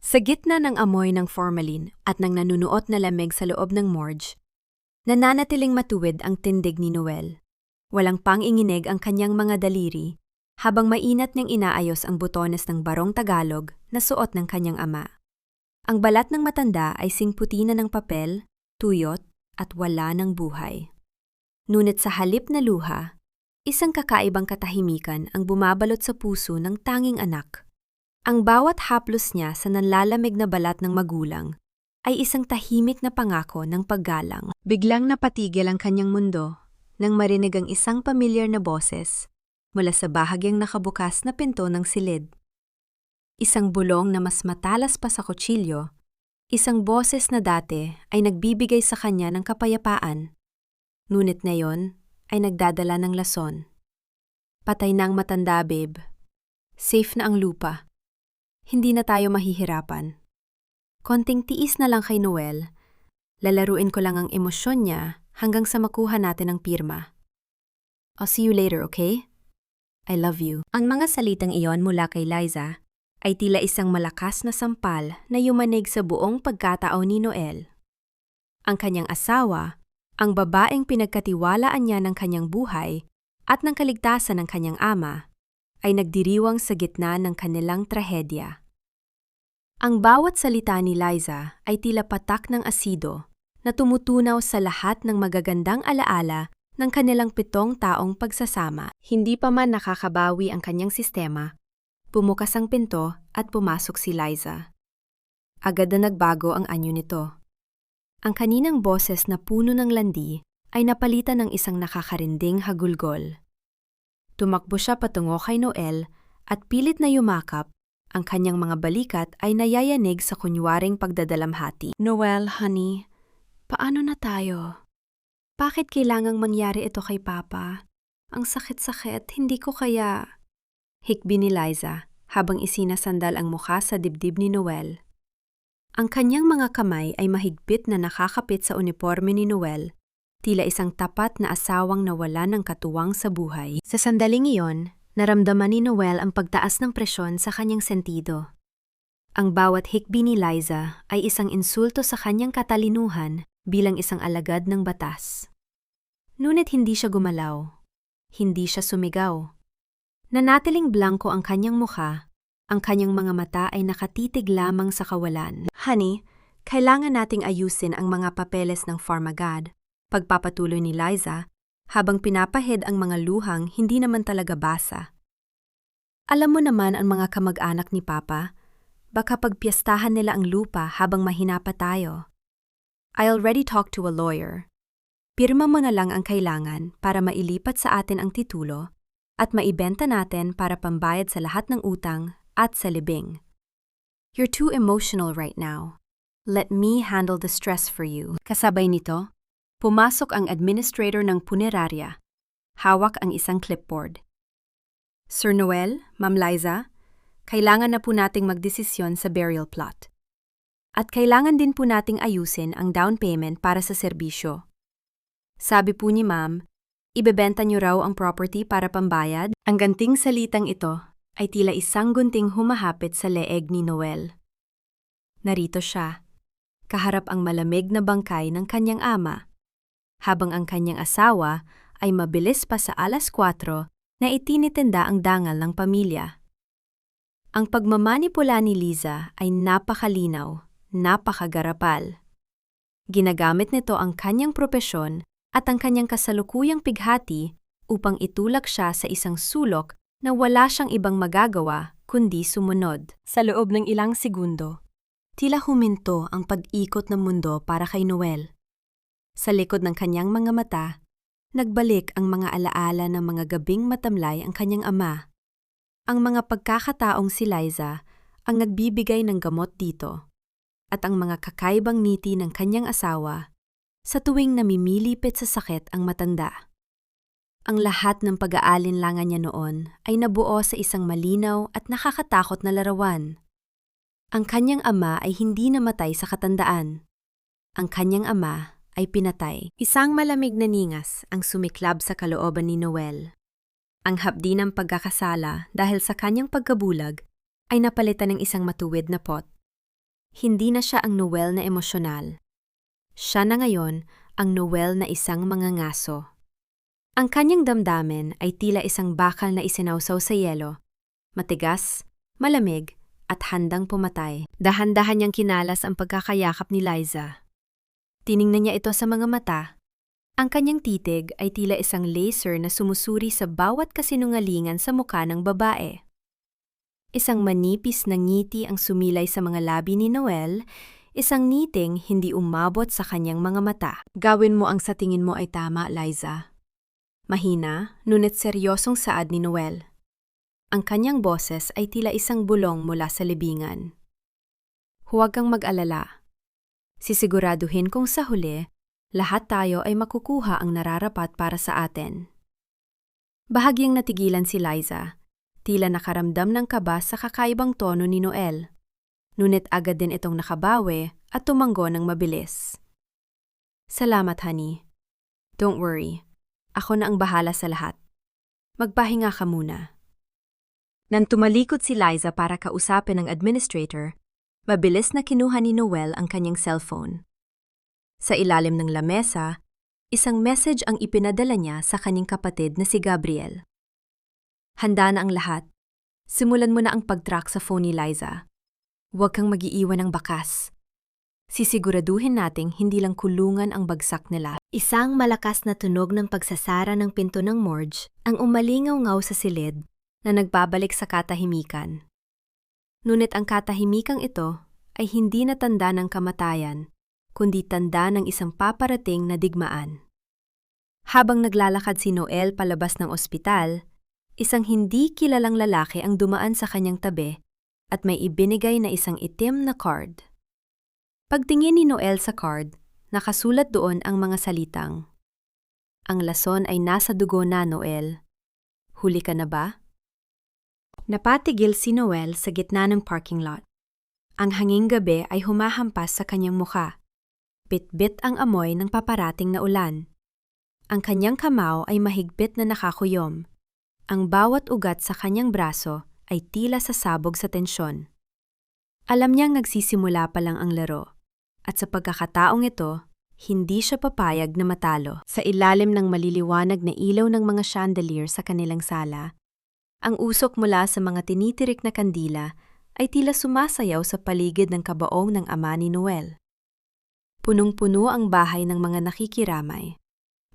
Sa gitna ng amoy ng formalin at ng nanunuot na lamig sa loob ng morgue, nananatiling matuwid ang tindig ni Noel. Walang pang-inginig ang kanyang mga daliri habang mainat niyang inaayos ang butones ng barong Tagalog na suot ng kanyang ama. Ang balat ng matanda ay singputi na ng papel, tuyot at wala ng buhay. Ngunit sa halip na luha, isang kakaibang katahimikan ang bumabalot sa puso ng tanging anak. Ang bawat haplos niya sa nanlalamig na balat ng magulang ay isang tahimik na pangako ng paggalang. Biglang napatigil ang kanyang mundo nang marinig ang isang pamilyar na boses mula sa bahagyang nakabukas na pinto ng silid. Isang bulong na mas matalas pa sa kutsilyo, isang boses na dati ay nagbibigay sa kanya ng kapayapaan, ngunit ngayon ay nagdadala ng lason. Patay na ang matanda, babe. Safe na ang lupa. Hindi na tayo mahihirapan. Konting tiis na lang kay Noel. Lalaruin ko lang ang emosyon niya hanggang sa makuha natin ang pirma. I'll see you later, okay? I love you. Ang mga salitang iyon mula kay Liza ay tila isang malakas na sampal na yumanig sa buong pagkatao ni Noel. Ang kanyang asawa, ang babaeng pinagkatiwalaan niya ng kanyang buhay at ng kaligtasan ng kanyang ama, ay nagdiriwang sa gitna ng kanilang trahedya. Ang bawat salita ni Liza ay tila patak ng asido na tumutunaw sa lahat ng magagandang alaala ng kanilang 7 taong pagsasama. Hindi pa man nakakabawi ang kanyang sistema, bumukas ang pinto at pumasok si Liza. Agad na nagbago ang anyo nito. Ang kaninang boses na puno ng landi ay napalitan ng isang nakakarinding hagulgol. Tumakbo siya patungo kay Noel at pilit na yumakap, ang kanyang mga balikat ay nayayanig sa kunwaring pagdadalamhati. Noel, honey, paano na tayo? Bakit kailangang mangyari ito kay Papa? Ang sakit-sakit, hindi ko kaya... Hikbi ni Liza habang isinasandal ang mukha sa dibdib ni Noel. Ang kanyang mga kamay ay mahigpit na nakakapit sa uniforme ni Noel, tila isang tapat na asawang nawala ng katuwang sa buhay. Sa sandaling iyon, naramdaman ni Noel ang pagtaas ng presyon sa kanyang sentido. Ang bawat hikbi ni Liza ay isang insulto sa kanyang katalinuhan bilang isang alagad ng batas. Ngunit hindi siya gumalaw. Hindi siya sumigaw. Nanatiling blanko ang kanyang mukha, ang kanyang mga mata ay nakatitig lamang sa kawalan. Honey, kailangan nating ayusin ang mga papeles ng Pharmagad. Pagpapatuloy ni Liza, habang pinapahid ang mga luhang hindi naman talaga basa. Alam mo naman ang mga kamag-anak ni Papa, baka pagpiyastahan nila ang lupa habang mahina pa tayo. I already talked to a lawyer. Pirma mo na lang ang kailangan para mailipat sa atin ang titulo at maibenta natin para pambayad sa lahat ng utang at sa libing. You're too emotional right now. Let me handle the stress for you. Kasabay nito, pumasok ang administrator ng punerarya. Hawak ang isang clipboard. Sir Noel, Ma'am Liza, kailangan na po nating magdesisyon sa burial plot. At kailangan din po nating ayusin ang down payment para sa serbisyo. Sabi po ni Ma'am, ibebenta niyo raw ang property para pambayad? Ang ganting salitang ito ay tila isang gunting humahapit sa leeg ni Noel. Narito siya, kaharap ang malamig na bangkay ng kanyang ama, habang ang kanyang asawa ay mabilis pa sa 4:00 na itinitinda ang dangal ng pamilya. Ang pagmamanipula ni Liza ay napakalinaw, napakagarapal. Ginagamit nito ang kanyang propesyon at ang kanyang kasalukuyang pighati upang itulak siya sa isang sulok na wala siyang ibang magagawa kundi sumunod. Sa loob ng ilang segundo, tila huminto ang pag-ikot ng mundo para kay Noel. Sa likod ng kanyang mga mata, nagbalik ang mga alaala ng mga gabing matamlay ang kanyang ama. Ang mga pagkakataong si Liza ang nagbibigay ng gamot dito, at ang mga kakaibang ngiti ng kanyang asawa sa tuwing namimilipit sa sakit ang matanda. Ang lahat ng pag-aalinlangan niya noon ay nabuo sa isang malinaw at nakakatakot na larawan. Ang kanyang ama ay hindi namatay sa katandaan. Ang kanyang ama ay pinatay. Isang malamig na ningas ang sumiklab sa kalooban ni Noel. Ang hapdi ng pagkakasala dahil sa kanyang pagkabulag ay napalitan ng isang matuwid na pot. Hindi na siya ang Noel na emosyonal. Siya na ngayon ang Noel na isang mangangaso. Ang kanyang damdamin ay tila isang bakal na isinawsaw sa yelo, matigas, malamig, at handang pumatay. Dahan-dahan niyang kinalas ang pagkakayakap ni Liza. Tiningnan niya ito sa mga mata. Ang kanyang titig ay tila isang laser na sumusuri sa bawat kasinungalingan sa mukha ng babae. Isang manipis na ngiti ang sumilay sa mga labi ni Noel, isang ngiting hindi umabot sa kanyang mga mata. Gawin mo ang sa tingin mo ay tama, Liza. Mahina, ngunit seryosong saad ni Noel. Ang kanyang boses ay tila isang bulong mula sa libingan. Huwag kang mag-alala. Sisiguraduhin kong sa huli, lahat tayo ay makukuha ang nararapat para sa atin. Bahagyang natigilan si Liza, tila nakaramdam ng kaba sa kakaibang tono ni Noel. Ngunit agad din itong nakabawi at tumanggo ng mabilis. Salamat, honey. Don't worry. Ako na ang bahala sa lahat. Magpahinga ka muna. Nang tumalikod si Liza para kausapin ang administrator, mabilis na kinuha ni Noel ang kanyang cellphone. Sa ilalim ng lamesa, isang message ang ipinadala niya sa kanyang kapatid na si Gabriel. Handa na ang lahat. Simulan mo na ang pag-track sa phone ni Liza. Huwag kang mag-iiwan ng bakas. Sisiguraduhin nating hindi lang kulungan ang bagsak nila. Isang malakas na tunog ng pagsasara ng pinto ng morgue ang umalingaw-ngaw sa silid na nagbabalik sa katahimikan. Ngunit ang katahimikang ito ay hindi na tanda ng kamatayan, kundi tanda ng isang paparating na digmaan. Habang naglalakad si Noel palabas ng ospital, isang hindi kilalang lalaki ang dumaan sa kanyang tabi at may ibinigay na isang itim na card. Pagtingin ni Noel sa card, nakasulat doon ang mga salitang, "Ang lason ay nasa dugo na, Noel. Huli ka na ba?" Napatigil si Noel sa gitna ng parking lot. Ang hanging gabi ay humahampas sa kanyang mukha. Bit-bit ang amoy ng paparating na ulan. Ang kanyang kamao ay mahigpit na nakakuyom. Ang bawat ugat sa kanyang braso ay tila sasabog sa tensyon. Alam niyang nagsisimula pa lang ang laro. At sa pagkakataong ito, hindi siya papayag na matalo. Sa ilalim ng maliliwanag na ilaw ng mga chandelier sa kanilang sala, ang usok mula sa mga tinitirik na kandila ay tila sumasayaw sa paligid ng kabaong ng ama ni Noel. Punong-puno ang bahay ng mga nakikiramay,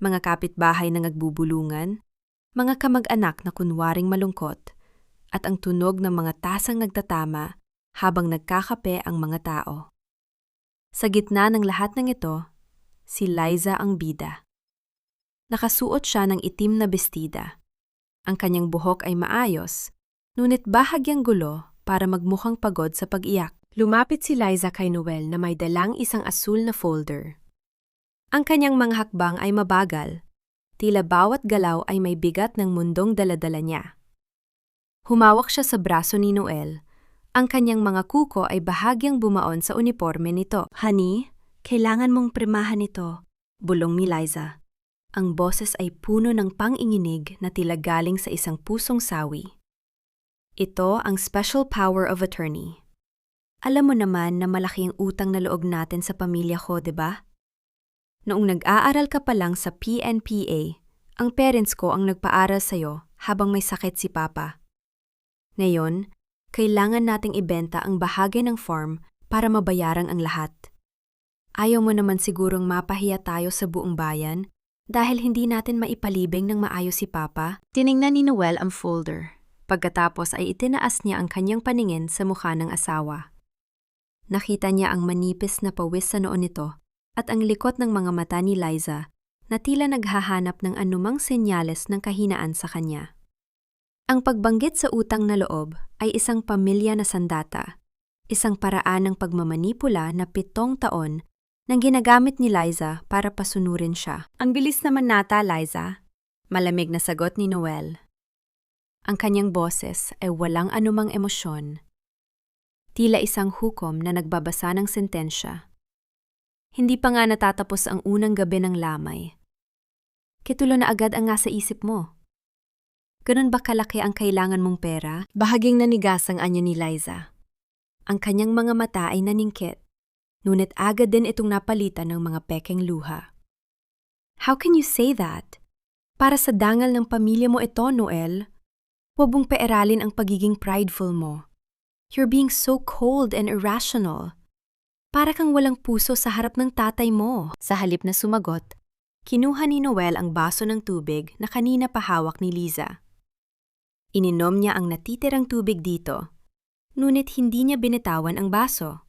mga kapitbahay na nagbubulungan, mga kamag-anak na kunwaring malungkot, at ang tunog ng mga tasang nagtatama habang nagkakape ang mga tao. Sa gitna ng lahat ng ito, si Liza ang bida. Nakasuot siya ng itim na bestida. Ang kanyang buhok ay maayos, ngunit bahagyang gulo para magmukhang pagod sa pag-iyak. Lumapit si Liza kay Noel na may dalang isang asul na folder. Ang kanyang mga hakbang ay mabagal. Tila bawat galaw ay may bigat ng mundong daladala niya. Humawak siya sa braso ni Noel. Ang kanyang mga kuko ay bahagyang bumaon sa uniforme nito. "Honey, kailangan mong primahan ito," bulong ni Liza. Ang boses ay puno ng pang-inginig na tila galing sa isang pusong sawi. Ito ang special power of attorney. Alam mo naman na malaki ang utang na loob natin sa pamilya ko, 'di ba? Noong nag-aaral ka pa lang sa PNPA, ang parents ko ang nagpaaral sa'yo habang may sakit si Papa. Ngayon, kailangan nating ibenta ang bahagi ng farm para mabayaran ang lahat. Ayaw mo naman sigurong mapahiya tayo sa buong bayan dahil hindi natin maipalibing ng maayos si Papa? Tiningnan ni Noel ang folder. Pagkatapos ay itinaas niya ang kanyang paningin sa mukha ng asawa. Nakita niya ang manipis na pawis sa noon nito at ang likot ng mga mata ni Liza na tila naghahanap ng anumang senyales ng kahinaan sa kanya. Ang pagbanggit sa utang na loob ay isang pamilya na sandata, isang paraan ng pagmamanipula na 7 taon nang ginagamit ni Liza para pasunurin siya. "Ang bilis naman nata, Liza," malamig na sagot ni Noel. Ang kanyang boses ay walang anumang emosyon. Tila isang hukom na nagbabasa ng sentensya. Hindi pa nga natatapos ang unang gabi ng lamay. Kitulo na agad ang nasa isip mo. Ganun ba kalaki ang kailangan mong pera? Bahaging nanigas ang anyo ni Liza. Ang kanyang mga mata ay naningkit, ngunit agad din itong napalitan ng mga pekeng luha. How can you say that? Para sa dangal ng pamilya mo ito, Noel. Huwag mong pairalin ang pagiging prideful mo. You're being so cold and irrational. Para kang walang puso sa harap ng tatay mo. Sa halip na sumagot, kinuha ni Noel ang baso ng tubig na kanina pa hawak ni Liza. Ininom niya ang natitirang tubig dito, ngunit hindi niya binitawan ang baso.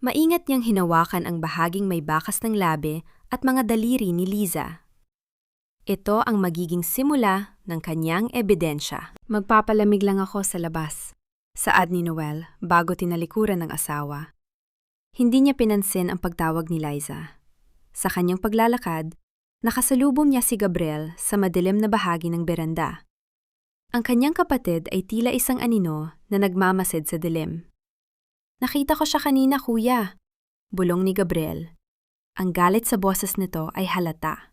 Maingat niyang hinawakan ang bahaging may bakas ng labi at mga daliri ni Liza. Ito ang magiging simula ng kanyang ebidensya. Magpapalamig lang ako sa labas, saad ni Noel bago tinalikuran ng asawa. Hindi niya pinansin ang pagtawag ni Liza. Sa kanyang paglalakad, nakasalubong niya si Gabriel sa madilim na bahagi ng beranda. Ang kanyang kapatid ay tila isang anino na nagmamasid sa dilim. Nakita ko siya kanina, kuya, bulong ni Gabriel. Ang galit sa boses nito ay halata.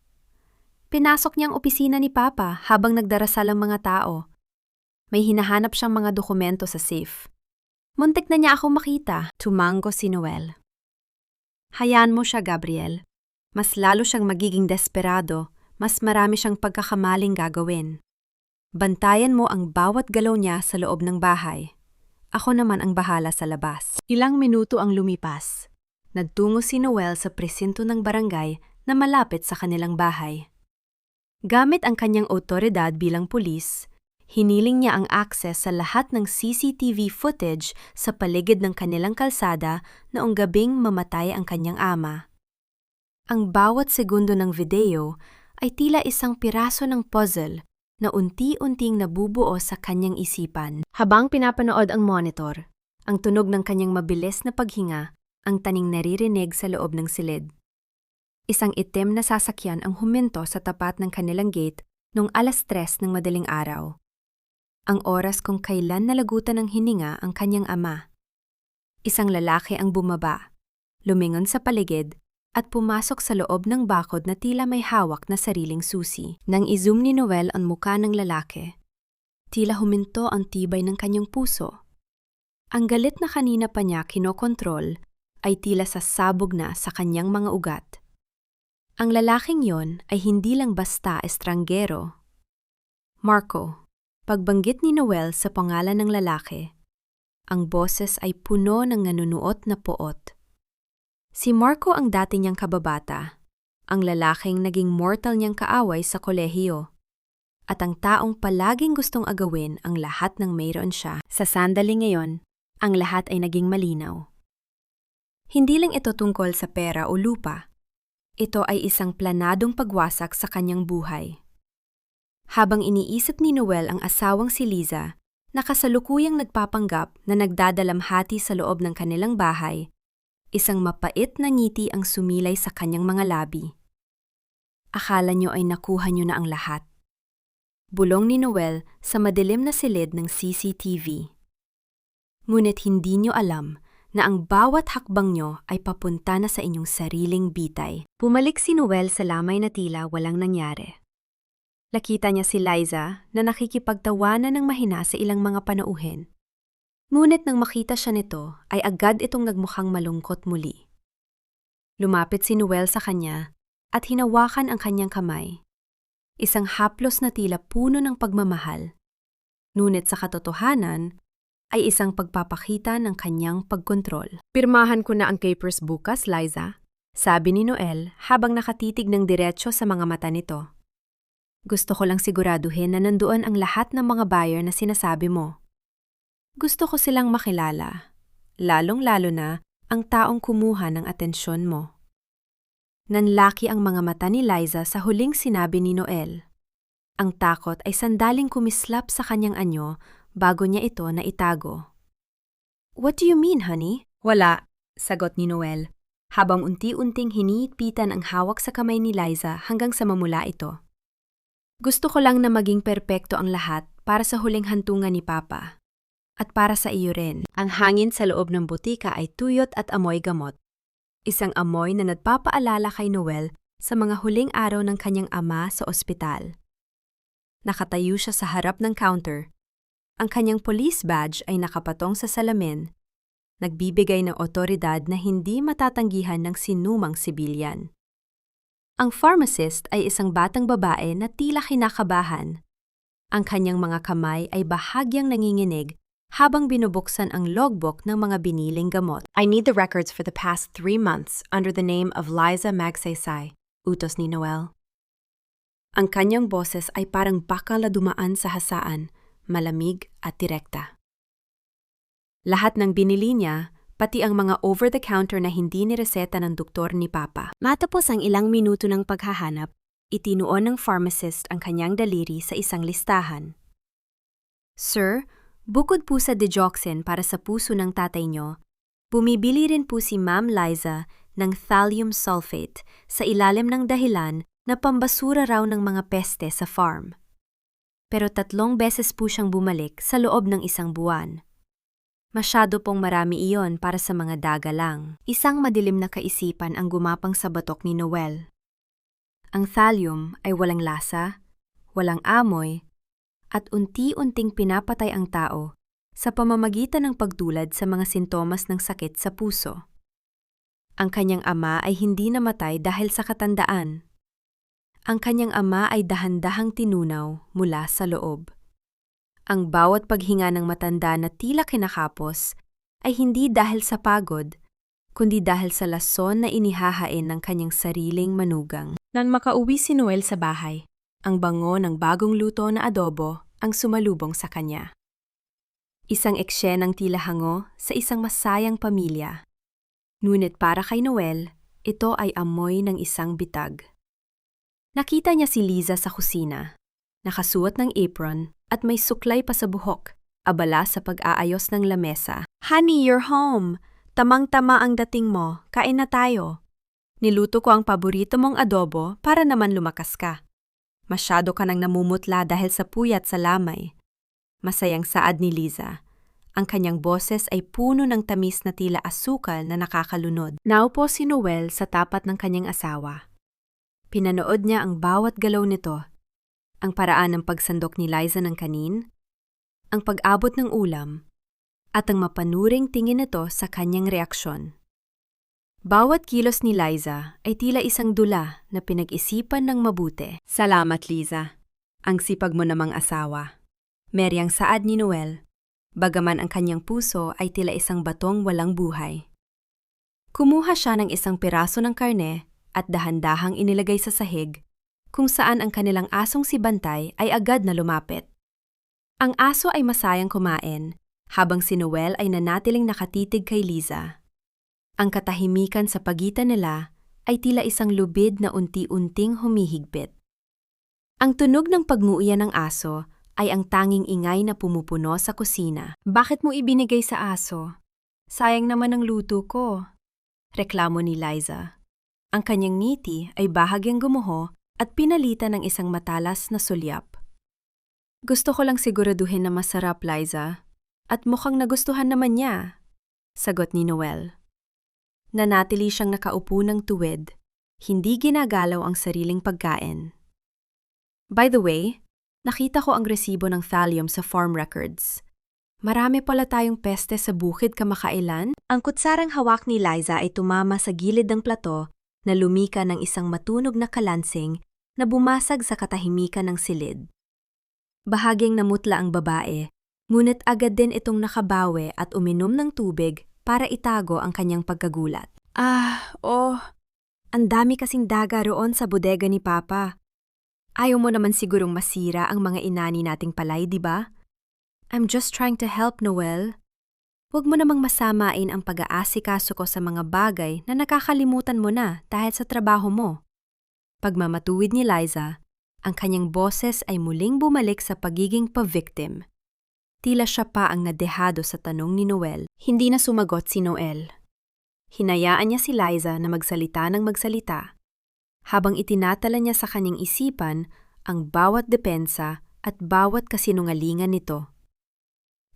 Pinasok niyang opisina ni Papa habang nagdarasal ang mga tao. May hinahanap siyang mga dokumento sa safe. Muntik na niya akong makita, tumango si Noel. Hayaan mo siya, Gabriel. Mas lalo siyang magiging desperado, mas marami siyang pagkakamaling gagawin. Bantayan mo ang bawat galaw niya sa loob ng bahay. Ako naman ang bahala sa labas. Ilang minuto ang lumipas. Nagtungo si Noel sa presinto ng barangay na malapit sa kanilang bahay. Gamit ang kanyang otoridad bilang pulis, hiniling niya ang access sa lahat ng CCTV footage sa paligid ng kanilang kalsada noong gabing mamatay ang kanyang ama. Ang bawat segundo ng video ay tila isang piraso ng puzzle na unti-unting nabubuo sa kanyang isipan. Habang pinapanood ang monitor, ang tunog ng kanyang mabilis na paghinga ang taning naririnig sa loob ng silid. Isang itim na sasakyan ang huminto sa tapat ng kanilang gate noong 3:00 ng madaling araw. Ang oras kung kailan nalagutan ng hininga ang kanyang ama. Isang lalaki ang bumaba, lumingon sa paligid, at pumasok sa loob ng bakod na tila may hawak na sariling susi. Nang i-zoom ni Noel ang muka ng lalaki, tila huminto ang tibay ng kanyang puso. Ang galit na kanina pa niya kinokontrol ay tila sasabog na sa kanyang mga ugat. Ang lalaking yon ay hindi lang basta estranggero. Marco, pagbanggit ni Noel sa pangalan ng lalaki, ang boses ay puno ng nanunuot na poot. Si Marco ang dati niyang kababata, ang lalaking naging mortal niyang kaaway sa kolehiyo, at ang taong palaging gustong agawin ang lahat ng mayroon siya. Sa sandali ngayon, ang lahat ay naging malinaw. Hindi lang ito tungkol sa pera o lupa. Ito ay isang planadong pagwasak sa kanyang buhay. Habang iniisip ni Noel ang asawang si Liza, nakasalukuyang nagpapanggap na nagdadalamhati sa loob ng kanilang bahay, isang mapait na ngiti ang sumilay sa kanyang mga labi. Akala niyo ay nakuha niyo na ang lahat. Bulong ni Noel sa madilim na silid ng CCTV. Ngunit hindi niyo alam na ang bawat hakbang niyo ay papunta na sa inyong sariling bitay. Pumalik si Noel sa lamay na tila walang nangyari. Nakita niya si Liza na nakikipagtawanan ng mahina sa ilang mga panauhin. Ngunit nang makita siya nito, ay agad itong nagmukhang malungkot muli. Lumapit si Noel sa kanya at hinawakan ang kanyang kamay. Isang haplos na tila puno ng pagmamahal. Ngunit sa katotohanan, ay isang pagpapakita ng kanyang pagkontrol. Pirmahan ko na ang papers bukas, Liza, sabi ni Noel habang nakatitig ng diretso sa mga mata nito. Gusto ko lang siguraduhin na nandoon ang lahat ng mga buyer na sinasabi mo. Gusto ko silang makilala, lalong-lalo na ang taong kumuha ng atensyon mo. Nanlaki ang mga mata ni Liza sa huling sinabi ni Noel. Ang takot ay sandaling kumislap sa kanyang anyo bago niya ito naitago. What do you mean, honey? Wala, sagot ni Noel, habang unti-unting hinihipitan ang hawak sa kamay ni Liza hanggang sa mamula ito. Gusto ko lang na maging perpekto ang lahat para sa huling hantungan ni Papa. At para sa iyo rin, ang hangin sa loob ng butika ay tuyot at amoy gamot. Isang amoy na nagpapaalala kay Noel sa mga huling araw ng kanyang ama sa ospital. Nakatayo siya sa harap ng counter. Ang kanyang police badge ay nakapatong sa salamin nagbibigay ng otoridad na hindi matatanggihan ng sinumang sibilyan. Ang pharmacist ay isang batang babae na tila kinakabahan. Ang kanyang mga kamay ay bahagyang nanginginig habang binubuksan ang logbook ng mga biniling gamot. I need the records for the past 3 months under the name of Liza Magsaysay, utos ni Noel. Ang kanyang boses ay parang bakal na dumaan sa hasaan, malamig at direkta. Lahat ng binili niya, pati ang mga over-the-counter na hindi nireseta ng doktor ni Papa. Matapos ang ilang minuto ng paghahanap, itinuon ng pharmacist ang kanyang daliri sa isang listahan. Sir, bukod po sa digoxin para sa puso ng tatay nyo, bumibili rin po si Ma'am Liza ng thallium sulfate sa ilalim ng dahilan na pambasura raw ng mga peste sa farm. Pero 3 beses po siyang bumalik sa loob ng 1 buwan. Masyado pong marami iyon para sa mga daga lang. Isang madilim na kaisipan ang gumapang sa batok ni Noel. Ang thallium ay walang lasa, walang amoy, at unti-unting pinapatay ang tao sa pamamagitan ng pagdulad sa mga sintomas ng sakit sa puso. Ang kanyang ama ay hindi namatay dahil sa katandaan. Ang kanyang ama ay dahan-dahang tinunaw mula sa loob. Ang bawat paghinga ng matanda na tila kinakapos ay hindi dahil sa pagod, kundi dahil sa lason na inihahain ng kanyang sariling manugang. Nang makauwi si Noel sa bahay, ang bango ng bagong luto na adobo ang sumalubong sa kanya. Isang eksenang tila hango sa isang masayang pamilya. Ngunit para kay Noel, ito ay amoy ng isang bitag. Nakita niya si Liza sa kusina, nakasuot ng apron at may suklay pa sa buhok, abala sa pag-aayos ng lamesa. Honey, you're home! Tamang-tama ang dating mo, kain na tayo. Niluto ko ang paborito mong adobo para naman lumakas ka. Masyado ka nang namumutla dahil sa puyat sa lamay. Masayang saad ni Liza. Ang kanyang boses ay puno ng tamis na tila asukal na nakakalunod. Naupo si Noel sa tapat ng kanyang asawa. Pinanood niya ang bawat galaw nito. Ang paraan ng pagsandok ni Liza ng kanin, ang pag-abot ng ulam, at ang mapanuring tingin nito sa kanyang reaksyon. Bawat kilos ni Liza ay tila isang dula na pinag-isipan ng mabuti. Salamat, Liza. Ang sipag mo namang asawa. Meryang saad ni Noel, bagaman ang kanyang puso ay tila isang batong walang buhay. Kumuha siya ng isang piraso ng karne at dahan-dahang inilagay sa sahig, kung saan ang kanilang asong si Bantay ay agad na lumapit. Ang aso ay masayang kumain, habang si Noel ay nanatiling nakatitig kay Liza. Ang katahimikan sa pagitan nila ay tila isang lubid na unti-unting humihigpit. Ang tunog ng pagmuuya ng aso ay ang tanging ingay na pumupuno sa kusina. Bakit mo ibinigay sa aso? Sayang naman ang luto ko. Reklamo ni Liza. Ang kanyang ngiti ay bahagyang gumuho at pinalitan ng isang matalas na sulyap. Gusto ko lang siguraduhin na masarap, Liza. At mukhang nagustuhan naman niya, sagot ni Noel. Nanatili siyang nakaupo ng tuwid, hindi ginagalaw ang sariling pagkain. By the way, nakita ko ang resibo ng thallium sa farm records. Marami pala tayong peste sa bukid kamakailan. Ang kutsarang hawak ni Liza ay tumama sa gilid ng plato na lumika ng isang matunog na kalansing na bumasag sa katahimikan ng silid. Bahagyang namutla ang babae, ngunit agad din itong nakabawi at uminom ng tubig para itago ang kanyang pagkagulat. Ang dami kasing daga roon sa bodega ni Papa. Ayaw mo naman sigurong masira ang mga inani nating palay, di ba? I'm just trying to help, Noel. Huwag mo namang masamain ang pag-aasikaso ko sa mga bagay na nakakalimutan mo na dahil sa trabaho mo. Pagmamatuwid ni Liza, ang kanyang boses ay muling bumalik sa pagiging pa-victim. Tila siya pa ang nadehado sa tanong ni Noel. Hindi na sumagot si Noel. Hinayaan niya si Liza na magsalita ng magsalita, habang itinatala niya sa kanyang isipan ang bawat depensa at bawat kasinungalingan nito.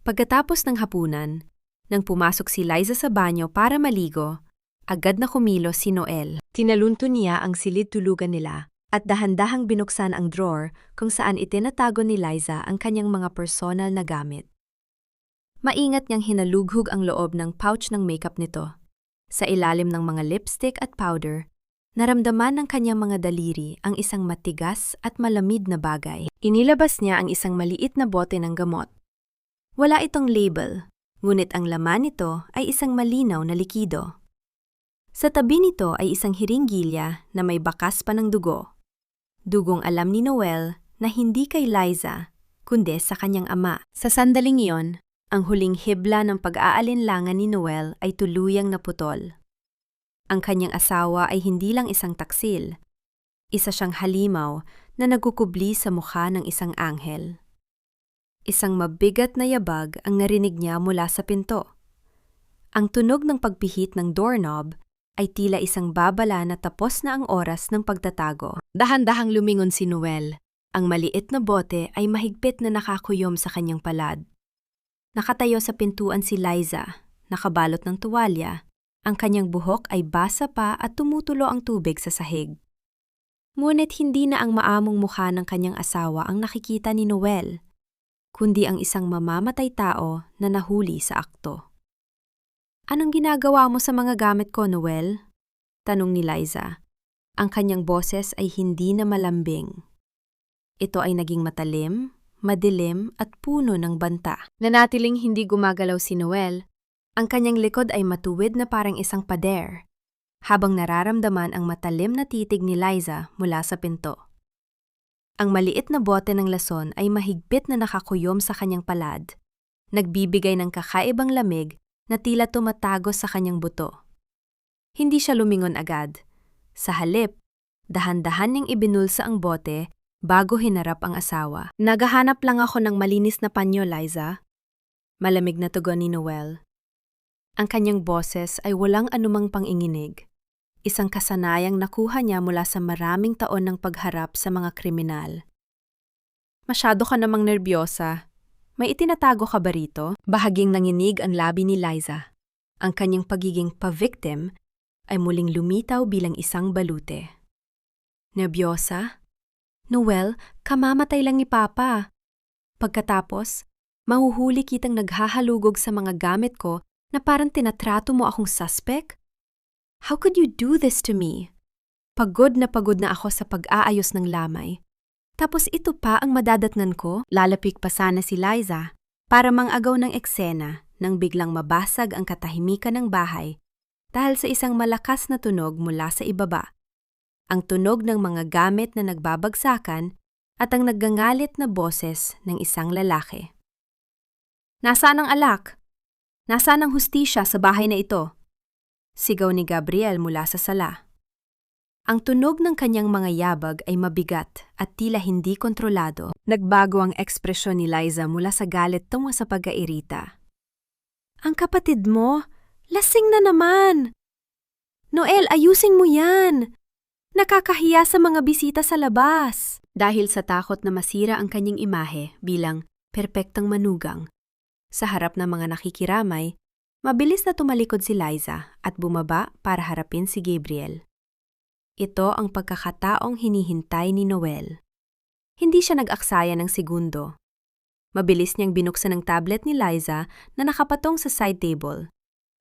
Pagkatapos ng hapunan, nang pumasok si Liza sa banyo para maligo, agad na kumilos si Noel. Tinalunto niya ang silid tulugan nila at dahan-dahang binuksan ang drawer kung saan itinatago ni Liza ang kanyang mga personal na gamit. Maingat niyang hinalughog ang loob ng pouch ng makeup nito. Sa ilalim ng mga lipstick at powder, naramdaman ng kanyang mga daliri ang isang matigas at malamig na bagay. Inilabas niya ang isang maliit na bote ng gamot. Wala itong label, ngunit ang laman nito ay isang malinaw na likido. Sa tabi nito ay isang hiringgilya na may bakas pa ng dugo. Dugong alam ni Noel na hindi kay Liza, kundi sa kanyang ama. Sa sandaling iyon, ang huling hibla ng pag-aalinlangan ni Noel ay tuluyang naputol. Ang kanyang asawa ay hindi lang isang taksil. Isa siyang halimaw na nagkukubli sa mukha ng isang anghel. Isang mabigat na yabag ang narinig niya mula sa pinto. Ang tunog ng pagpihit ng doorknob ay tila isang babala na tapos na ang oras ng pagtatago. Dahan-dahang lumingon si Noel. Ang maliit na bote ay mahigpit na nakakuyom sa kanyang palad. Nakatayo sa pintuan si Liza, nakabalot ng tuwalya. Ang kanyang buhok ay basa pa at tumutulo ang tubig sa sahig. Ngunit hindi na ang maamong mukha ng kanyang asawa ang nakikita ni Noel, kundi ang isang mamamatay tao na nahuli sa akto. "Anong ginagawa mo sa mga gamit ko, Noel?" tanong ni Liza. Ang kanyang boses ay hindi na malambing. Ito ay naging matalim, madilim at puno ng banta. Nanatiling hindi gumagalaw si Noel. Ang kanyang likod ay matuwid na parang isang pader, habang nararamdaman ang matalim na titig ni Liza mula sa pinto. Ang maliit na bote ng lason ay mahigpit na nakakuyom sa kanyang palad, nagbibigay ng kakaibang lamig na tila tumatagos sa kanyang buto. Hindi siya lumingon agad. Sa halip, dahan-dahan niyang ibinulsa ang bote bago hinarap ang asawa. "Naghahanap lang ako ng malinis na panyo, Liza." Malamig na tugon ni Noel. Ang kanyang boses ay walang anumang panginginig. Isang kasanayang nakuha niya mula sa maraming taon ng pagharap sa mga kriminal. "Masyado ka namang nerbyosa. May itinatago ka ba rito?" Bahaging nanginig ang labi ni Liza. Ang kanyang pagiging pa-victim ay muling lumitaw bilang isang balute. "Nerbyosa? Noel, kamamatay lang ni Papa. Pagkatapos, mahuhuli kitang naghahalugog sa mga gamit ko na parang tinatrato mo akong suspect? How could you do this to me?" Pagod na ako sa pag-aayos ng lamay. Tapos ito pa ang madadatnan ko? Lalapik pa sana si Liza para mangagaw ng eksena nang biglang mabasag ang katahimikan ng bahay dahil sa isang malakas na tunog mula sa ibaba. Ang tunog ng mga gamit na nagbabagsakan at ang naggangalit na boses ng isang lalaki. "Nasaan ang alak? Nasaan ang hustisya sa bahay na ito?" Sigaw ni Gabriel mula sa sala. Ang tunog ng kanyang mga yabag ay mabigat at tila hindi kontrolado. Nagbago ang ekspresyon ni Liza mula sa galit tungo sa pagkairita. "Ang kapatid mo, lasing na naman! Noel, ayusin mo yan! Nakakahiya sa mga bisita sa labas." Dahil sa takot na masira ang kanyang imahe bilang perpektang manugang, sa harap ng mga nakikiramay, mabilis na tumalikod si Liza at bumaba para harapin si Gabriel. Ito ang pagkakataong hinihintay ni Noel. Hindi siya nag-aksaya ng segundo. Mabilis niyang binuksan ang tablet ni Liza na nakapatong sa side table.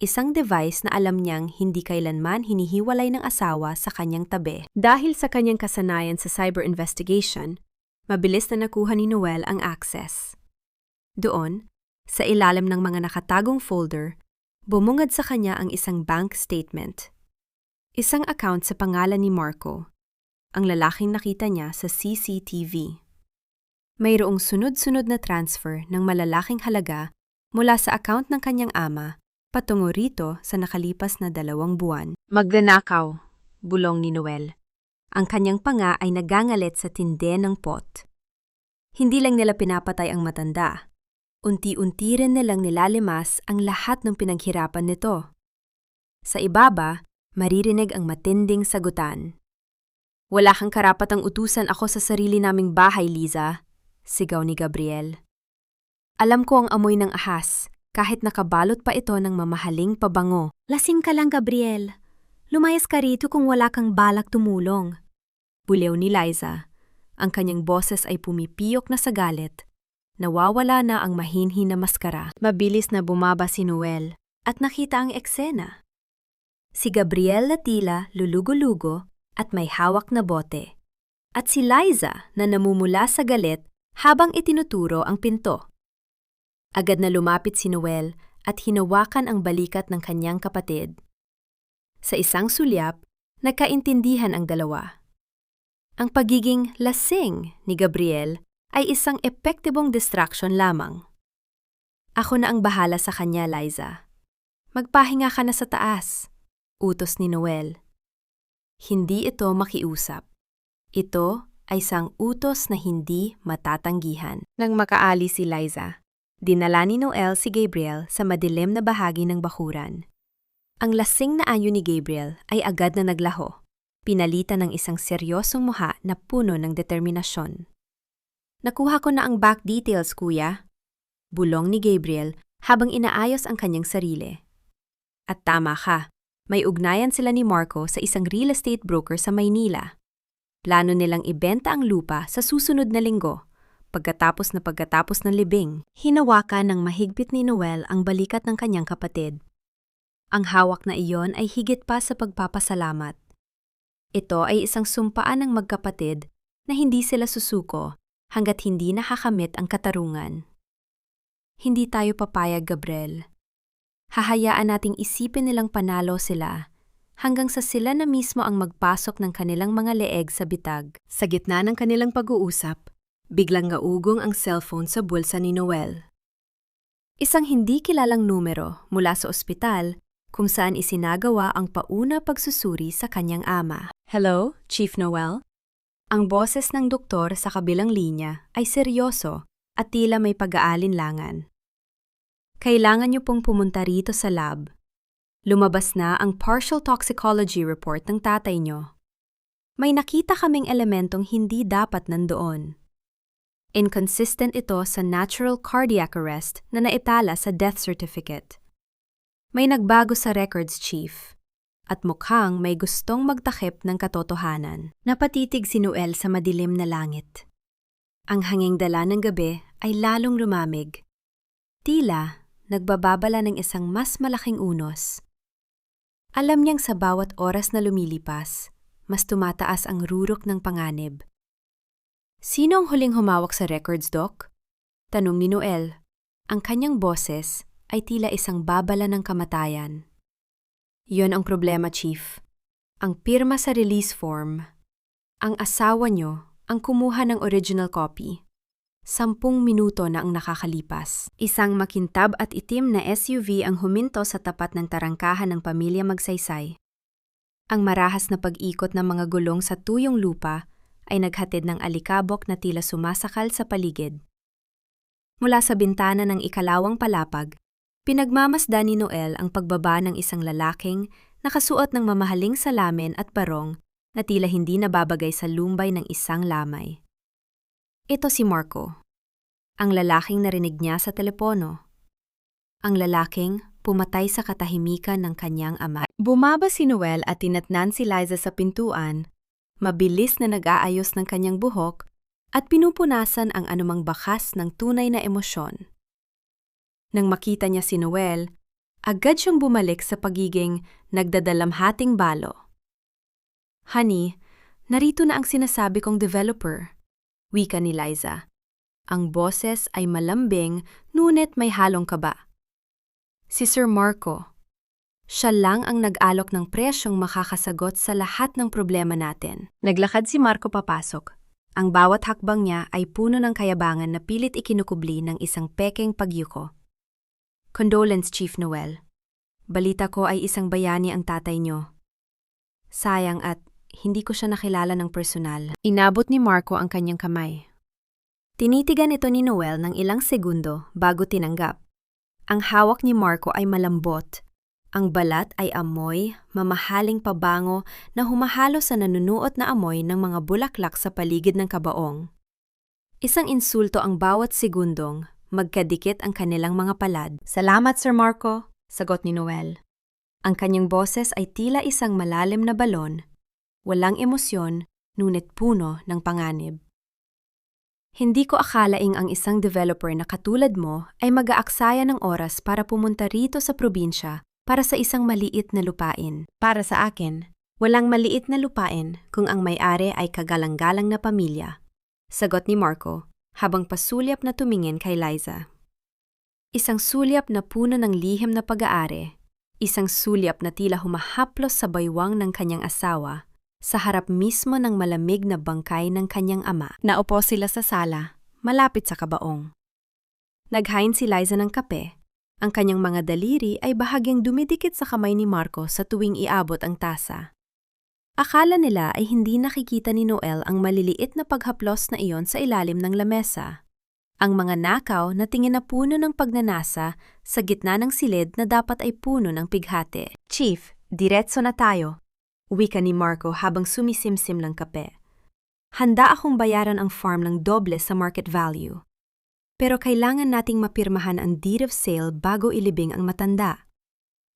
Isang device na alam niyang hindi kailanman hinihiwalay ng asawa sa kanyang tabi. Dahil sa kanyang kasanayan sa cyber investigation, mabilis na nakuha ni Noel ang access. Doon, sa ilalim ng mga nakatagong folder, bumungad sa kanya ang isang bank statement. Isang account sa pangalan ni Marco, ang lalaking nakita niya sa CCTV. Mayroong sunod-sunod na transfer ng malalaking halaga mula sa account ng kanyang ama patungo rito sa nakalipas na 2 buwan. "Magnanakaw," bulong ni Noel. Ang kanyang panga ay nagangalit sa tinde ng pot. Hindi lang nila pinapatay ang matanda. Unti-unti rin nilang nilalimas ang lahat ng pinaghirapan nito. Sa ibaba, maririnig ang matinding sagutan. "Wala kang karapatang utusan ako sa sarili naming bahay, Liza," sigaw ni Gabriel. "Alam ko ang amoy ng ahas, kahit nakabalot pa ito ng mamahaling pabango." "Lasing ka lang, Gabriel. Lumayas ka rito kung wala kang balak tumulong." Bulew ni Liza. Ang kanyang boses ay pumipiyok na sa galit. Nawawala na ang mahinhin na maskara. Mabilis na bumaba si Noel at nakita ang eksena. Si Gabriel na tila lulugo-lugo at may hawak na bote. At si Liza na namumula sa galit habang itinuturo ang pinto. Agad na lumapit si Noel at hinawakan ang balikat ng kanyang kapatid. Sa isang sulyap, nagkaintindihan ang dalawa. Ang pagiging lasing ni Gabriel ay isang epektibong distraction lamang. Ako na ang bahala sa kanya, Liza. Magpahinga ka na sa taas, utos ni Noel. Hindi ito makiusap. Ito ay isang utos na hindi matatanggihan. Nang makaalis si Liza, dinala ni Noel si Gabriel sa madilim na bahagi ng bakuran. Ang lasing na anyo ni Gabriel ay agad na naglaho, pinalitan ng isang seryosong mukha na puno ng determinasyon. Nakuha ko na ang back details, kuya. Bulong ni Gabriel habang inaayos ang kanyang sarili. At tama ka, may ugnayan sila ni Marco sa isang real estate broker sa Maynila. Plano nilang ibenta ang lupa sa susunod na linggo, pagkatapos ng libing. Hinawakan ng mahigpit ni Noel ang balikat ng kanyang kapatid. Ang hawak na iyon ay higit pa sa pagpapasalamat. Ito ay isang sumpaan ng magkapatid na hindi sila susuko hanggat hindi nakakamit ang katarungan. Hindi tayo papayag, Gabriel. Hahayaan nating isipin nilang panalo sila hanggang sa sila na mismo ang magpasok ng kanilang mga leeg sa bitag. Sa gitna ng kanilang pag-uusap, biglang gaugong ang cellphone sa bulsa ni Noel. Isang hindi kilalang numero mula sa ospital kung saan isinagawa ang pauna pagsusuri sa kanyang ama. Hello, Chief Noel? Ang boses ng doktor sa kabilang linya ay seryoso at tila may pag-aalinlangan. Kailangan niyo pong pumunta rito sa lab. Lumabas na ang partial toxicology report ng tatay niyo. May nakita kaming elementong hindi dapat nandoon. Inconsistent ito sa natural cardiac arrest na naitala sa death certificate. May nagbago sa records, Chief. At mukhang may gustong magtakip ng katotohanan. Napatitig si Noel sa madilim na langit. Ang hanging dala ng gabi ay lalong lumamig. Tila, nagbababala ng isang mas malaking unos. Alam niyang sa bawat oras na lumilipas, mas tumataas ang rurok ng panganib. Sino ang huling humawak sa records, Doc? Tanong ni Noel. Ang kanyang boses ay tila isang babala ng kamatayan. Yon ang problema, Chief. Ang pirma sa release form. Ang asawa niyo ang kumuha ng original copy. 10 minuto na ang nakakalipas. Isang makintab at itim na SUV ang huminto sa tapat ng tarangkahan ng pamilya Magsaysay. Ang marahas na pag-ikot ng mga gulong sa tuyong lupa ay naghatid ng alikabok na tila sumasakal sa paligid. Mula sa bintana ng ikalawang palapag, pinagmamasdan ni Noel ang pagbaba ng isang lalaking nakasuot ng mamahaling salamin at barong na tila hindi nababagay sa lumbay ng isang lamay. Ito si Marco, ang lalaking narinig niya sa telepono. Ang lalaking pumatay sa katahimikan ng kanyang ama. Bumaba si Noel at tinatnan si Liza sa pintuan, mabilis na nag-aayos ng kanyang buhok at pinupunasan ang anumang bakas ng tunay na emosyon. Nang makita niya si Noel, agad siyang bumalik sa pagiging nagdadalamhating balo. Honey, narito na ang sinasabi kong developer, wika ni Liza. Ang boses ay malambing, ngunit may halong kaba. Si Sir Marco. Siya lang ang nag-alok ng presyong makakasagot sa lahat ng problema natin. Naglakad si Marco papasok. Ang bawat hakbang niya ay puno ng kayabangan na pilit ikinukubli ng isang pekeng pagyuko. Condolence, Chief Noel. Balita ko ay isang bayani ang tatay niyo. Sayang at hindi ko siya nakilala ng personal. Inabot ni Marco ang kanyang kamay. Tinitigan ito ni Noel ng ilang segundo bago tinanggap. Ang hawak ni Marco ay malambot. Ang balat ay amoy, mamahaling pabango na humahalo sa nanunuot na amoy ng mga bulaklak sa paligid ng kabaong. Isang insulto ang bawat segundong, magkadikit ang kanilang mga palad. Salamat, Sir Marco, sagot ni Noel. Ang kanyang boses ay tila isang malalim na balon, walang emosyon, ngunit puno ng panganib. Hindi ko akalaing ang isang developer na katulad mo ay mag-aaksaya ng oras para pumunta rito sa probinsya para sa isang maliit na lupain. Para sa akin, walang maliit na lupain kung ang may-ari ay kagalang-galang na pamilya. Sagot ni Marco habang pasulyap na tumingin kay Liza. Isang sulyap na puno ng lihim na pag-aari, isang sulyap na tila humahaplos sa baywang ng kanyang asawa, sa harap mismo ng malamig na bangkay ng kanyang ama. Naupo sila sa sala, malapit sa kabaong. Naghain si Liza ng kape. Ang kanyang mga daliri ay bahagyang dumidikit sa kamay ni Marco sa tuwing iabot ang tasa. Akala nila ay hindi nakikita ni Noel ang maliliit na paghaplos na iyon sa ilalim ng lamesa. Ang mga nakaw na tingin na puno ng pagnanasa sa gitna ng silid na dapat ay puno ng pighati. Chief, diretso na tayo. Wika ni Marco habang sumisimsim ng kape. Handa akong bayaran ang farm ng doble sa market value. Pero kailangan nating mapirmahan ang deed of sale bago ilibing ang matanda.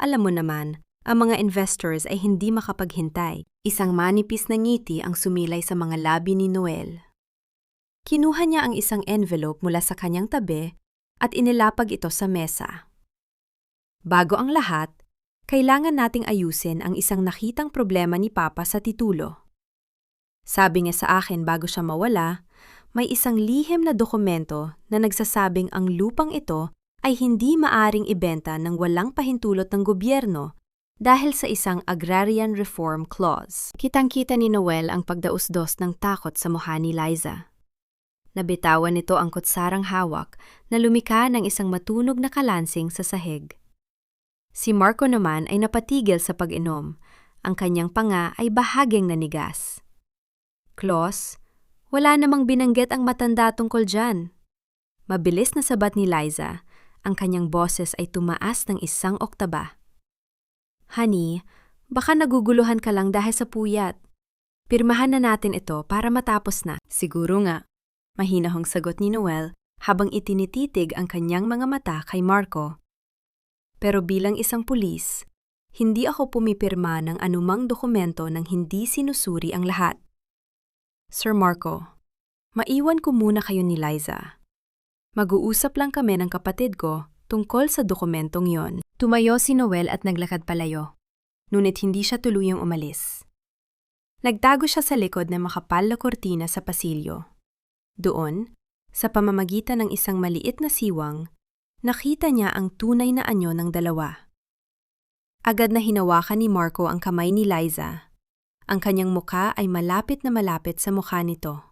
Alam mo naman, ang mga investors ay hindi makapaghintay. Isang manipis na ngiti ang sumilay sa mga labi ni Noel. Kinuha niya ang isang envelope mula sa kanyang tabi at inilapag ito sa mesa. Bago ang lahat, kailangan nating ayusin ang isang nakitang problema ni Papa sa titulo. Sabi niya sa akin bago siya mawala, may isang lihim na dokumento na nagsasabing ang lupang ito ay hindi maaring ibenta ng walang pahintulot ng gobyerno dahil sa isang Agrarian Reform Clause. Kitang-kita ni Noel ang pagdausdos ng takot sa mukha ni Liza. Nabitawan nito ang kutsarang hawak na lumika ng isang matunog na kalansing sa sahig. Si Marco naman ay napatigil sa pag-inom. Ang kanyang panga ay bahagyang nanigas. Klaus, wala namang binanggit ang matanda tungkol dyan. Mabilis na sabat ni Liza, ang kanyang boses ay tumaas ng 1 oktaba. Honey, baka naguguluhan ka lang dahil sa puyat. Pirmahan na natin ito para matapos na. Siguro nga, mahinahong sagot ni Noel habang itinititig ang kanyang mga mata kay Marco. Pero bilang isang pulis, hindi ako pumipirma ng anumang dokumento nang hindi sinusuri ang lahat. Sir Marco, maiwan ko muna kayo ni Liza. Mag-uusap lang kami ng kapatid ko tungkol sa dokumentong yon. Tumayo si Noel at naglakad palayo, ngunit hindi siya tuluyang umalis. Nagtago siya sa likod ng makapal na kortina sa pasilyo. Doon, sa pamamagitan ng isang maliit na siwang, nakita niya ang tunay na anyo ng dalawa. Agad na hinawakan ni Marco ang kamay ni Liza. Ang kanyang muka ay malapit na malapit sa mukha nito.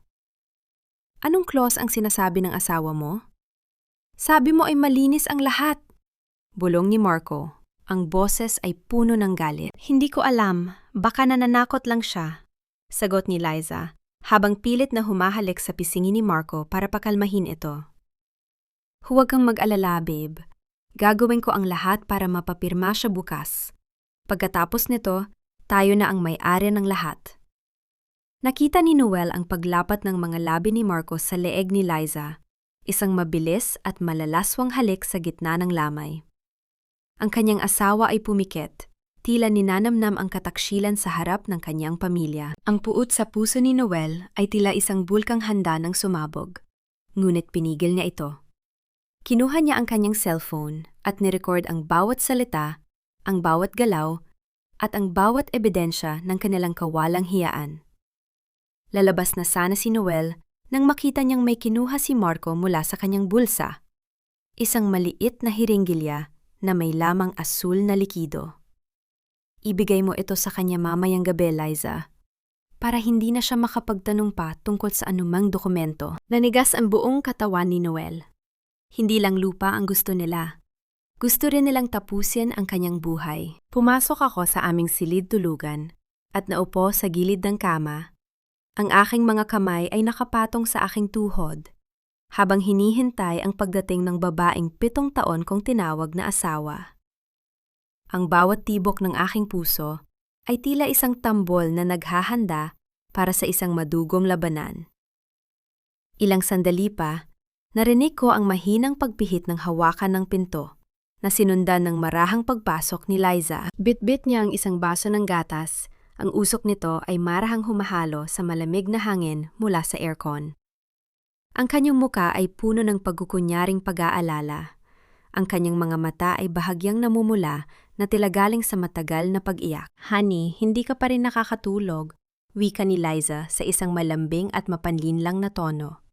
Anong clause ang sinasabi ng asawa mo? Sabi mo ay malinis ang lahat. Bulong ni Marco. Ang boses ay puno ng galit. Hindi ko alam, baka nananakot lang siya. Sagot ni Liza, habang pilit na humahalik sa pisngi ni Marco para pakalmahin ito. Huwag kang mag-alala, babe. Gagawin ko ang lahat para mapapirma siya bukas. Pagkatapos nito, tayo na ang may-ari ng lahat. Nakita ni Noel ang paglapat ng mga labi ni Marco sa leeg ni Liza, isang mabilis at malalaswang halik sa gitna ng lamay. Ang kanyang asawa ay pumikit, tila ninanamnam ang kataksilan sa harap ng kanyang pamilya. Ang puot sa puso ni Noel ay tila isang bulkang handa ng sumabog, ngunit pinigil niya ito. Kinuha niya ang kanyang cellphone at nirecord ang bawat salita, ang bawat galaw, at ang bawat ebidensya ng kanilang kawalang hiyaan. Lalabas na sana si Noel nang makita niyang may kinuha si Marco mula sa kanyang bulsa. Isang maliit na hiringgilya na may lamang asul na likido. Ibigay mo ito sa kanya mamayang gabi, Liza, para hindi na siya makapagtanong pa tungkol sa anumang dokumento. Nanigas ang buong katawan ni Noel. Hindi lang lupa ang gusto nila. Gusto rin nilang tapusin ang kanyang buhay. Pumasok ako sa aming silid tulugan at naupo sa gilid ng kama. Ang aking mga kamay ay nakapatong sa aking tuhod habang hinihintay ang pagdating ng babaeng 7 taon kong tinawag na asawa. Ang bawat tibok ng aking puso ay tila isang tambol na naghahanda para sa isang madugong labanan. Ilang sandali pa, narinig ko ang mahinang pagpihit ng hawakan ng pinto na sinundan ng marahang pagpasok ni Liza. Bitbit niya ang isang baso ng gatas. Ang usok nito ay marahang humahalo sa malamig na hangin mula sa aircon. Ang kanyang muka ay puno ng pagkukunyaring pag-aalala. Ang kanyang mga mata ay bahagyang namumula na tila galing sa matagal na pag-iyak. Honey, hindi ka pa rin nakakatulog, wika ni Liza sa isang malambing at mapanlinlang na tono.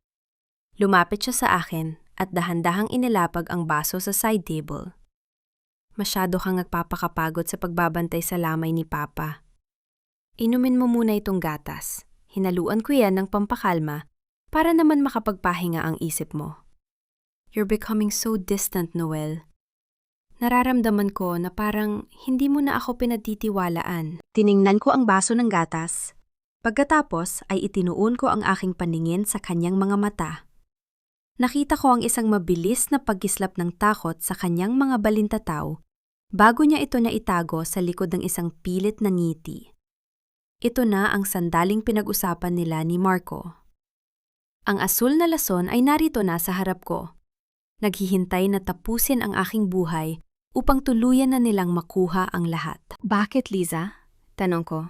Lumapit siya sa akin at dahan-dahang inilapag ang baso sa side table. Masyado kang nagpapakapagod sa pagbabantay sa lamay ni Papa. Inumin mo muna itong gatas. Hinaluan ko yan ng pampakalma para naman makapagpahinga ang isip mo. You're becoming so distant, Noel. Nararamdaman ko na parang hindi mo na ako pinagtitiwalaan. Tiningnan ko ang baso ng gatas. Pagkatapos ay itinuon ko ang aking paningin sa kanyang mga mata. Nakita ko ang isang mabilis na pagkislap ng takot sa kanyang mga balintataw bago niya ito naitago sa likod ng isang pilit na ngiti. Ito na ang sandaling pinag-usapan nila ni Marco. Ang asul na lason ay narito na sa harap ko. Naghihintay na tapusin ang aking buhay upang tuluyan na nilang makuha ang lahat. Bakit, Liza? Tanong ko.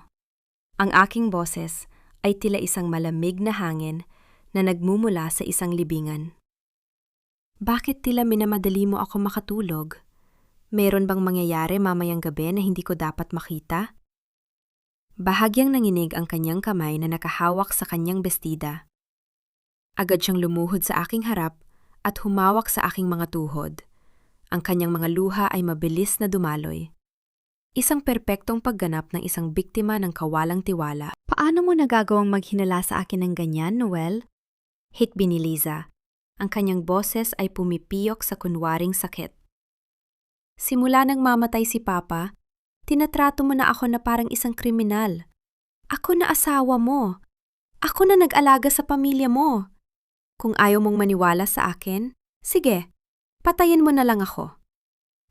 Ang aking boses ay tila isang malamig na hangin na nagmumula sa isang libingan. Bakit tila minamadali mo ako makatulog? Meron bang mangyayari mamayang gabi na hindi ko dapat makita? Bahagyang nanginig ang kanyang kamay na nakahawak sa kanyang bestida. Agad siyang lumuhod sa aking harap at humawak sa aking mga tuhod. Ang kanyang mga luha ay mabilis na dumaloy. Isang perpektong pagganap ng isang biktima ng kawalang tiwala. Paano mo nagagawang maghinala sa akin ng ganyan, Noel? Hitbi ni Liza. Ang kanyang boses ay pumipiyok sa kunwaring sakit. Simula nang mamatay si Papa, tinatrato mo na ako na parang isang kriminal. Ako na asawa mo. Ako na nag-alaga sa pamilya mo. Kung ayaw mong maniwala sa akin, sige, patayin mo na lang ako.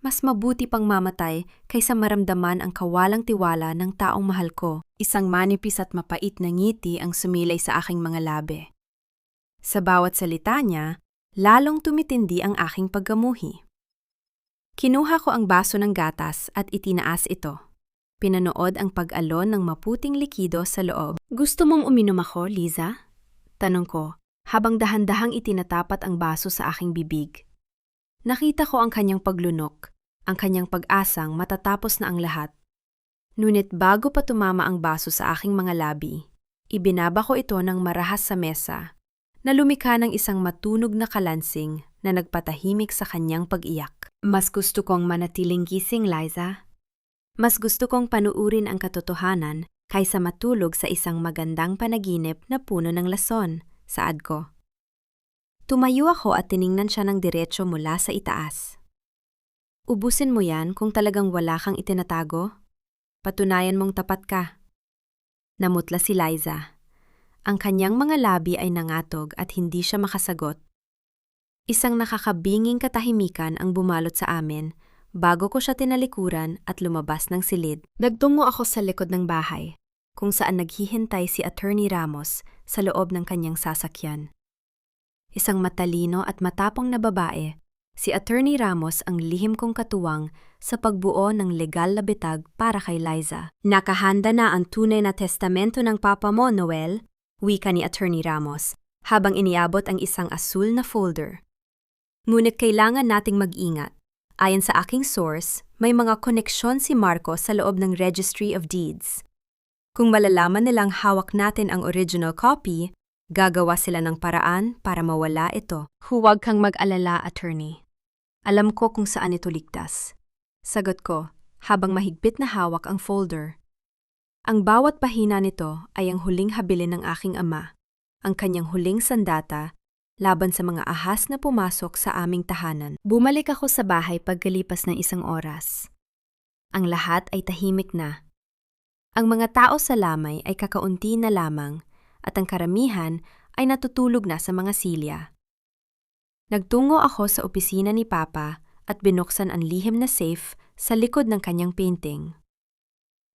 Mas mabuti pang mamatay kaysa maramdaman ang kawalang tiwala ng taong mahal ko. Isang manipis at mapait na ngiti ang sumilay sa aking mga labi. Sa bawat salita niya, lalong tumitindi ang aking paggamuhi. Kinuha ko ang baso ng gatas at itinaas ito. Pinanood ang pag-alon ng maputing likido sa loob. Gusto mong uminom ako, Liza? Tanong ko, habang dahan-dahang itinatapat ang baso sa aking bibig. Nakita ko ang kanyang paglunok, ang kanyang pag-asang matatapos na ang lahat. Ngunit bago pa tumama ang baso sa aking mga labi, ibinaba ko ito ng marahas sa mesa, na lumikha ng isang matunog na kalansing na nagpatahimik sa kanyang pag-iyak. Mas gusto kong manatiling gising, Liza. Mas gusto kong panuurin ang katotohanan kaysa matulog sa isang magandang panaginip na puno ng lason, saad ko. Tumayo ako at tiningnan siya ng diretso mula sa itaas. Ubusin mo yan kung talagang wala kang itinatago. Patunayan mong tapat ka. Namutla si Liza. Ang kanyang mga labi ay nangatog at hindi siya makasagot. Isang nakakabinging katahimikan ang bumalot sa amin bago ko siya tinalikuran at lumabas ng silid. Nagtungo ako sa likod ng bahay, kung saan naghihintay si Attorney Ramos sa loob ng kanyang sasakyan. Isang matalino at matapang na babae, si Attorney Ramos ang lihim kong katuwang sa pagbuo ng legal na bitag para kay Liza. Nakahanda na ang tunay na testamento ng papa mo, Noel, wika ni Attorney Ramos, habang iniabot ang isang asul na folder. Ngunit kailangan nating mag-ingat. Ayon sa aking source, may mga koneksyon si Marco sa loob ng Registry of Deeds. Kung malalaman nilang hawak natin ang original copy, gagawa sila ng paraan para mawala ito. Huwag kang mag-alala, attorney. Alam ko kung saan ito ligtas. Sagot ko, habang mahigpit na hawak ang folder. Ang bawat pahina nito ay ang huling habilin ng aking ama, ang kanyang huling sandata, laban sa mga ahas na pumasok sa aming tahanan. Bumalik ako sa bahay pagkalipas ng isang oras. Ang lahat ay tahimik na. Ang mga tao sa lamay ay kakaunti na lamang at ang karamihan ay natutulog na sa mga silya. Nagtungo ako sa opisina ni Papa at binuksan ang lihim na safe sa likod ng kanyang painting.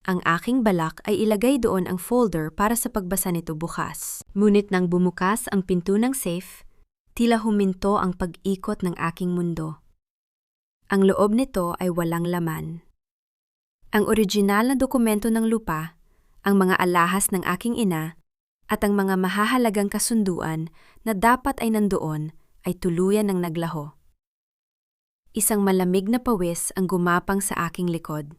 Ang aking balak ay ilagay doon ang folder para sa pagbasa nito bukas. Ngunit nang bumukas ang pinto ng safe, tila huminto ang pag-ikot ng aking mundo. Ang loob nito ay walang laman. Ang original na dokumento ng lupa, ang mga alahas ng aking ina, at ang mga mahahalagang kasunduan na dapat ay nandoon ay tuluyan ng naglaho. Isang malamig na pawis ang gumapang sa aking likod.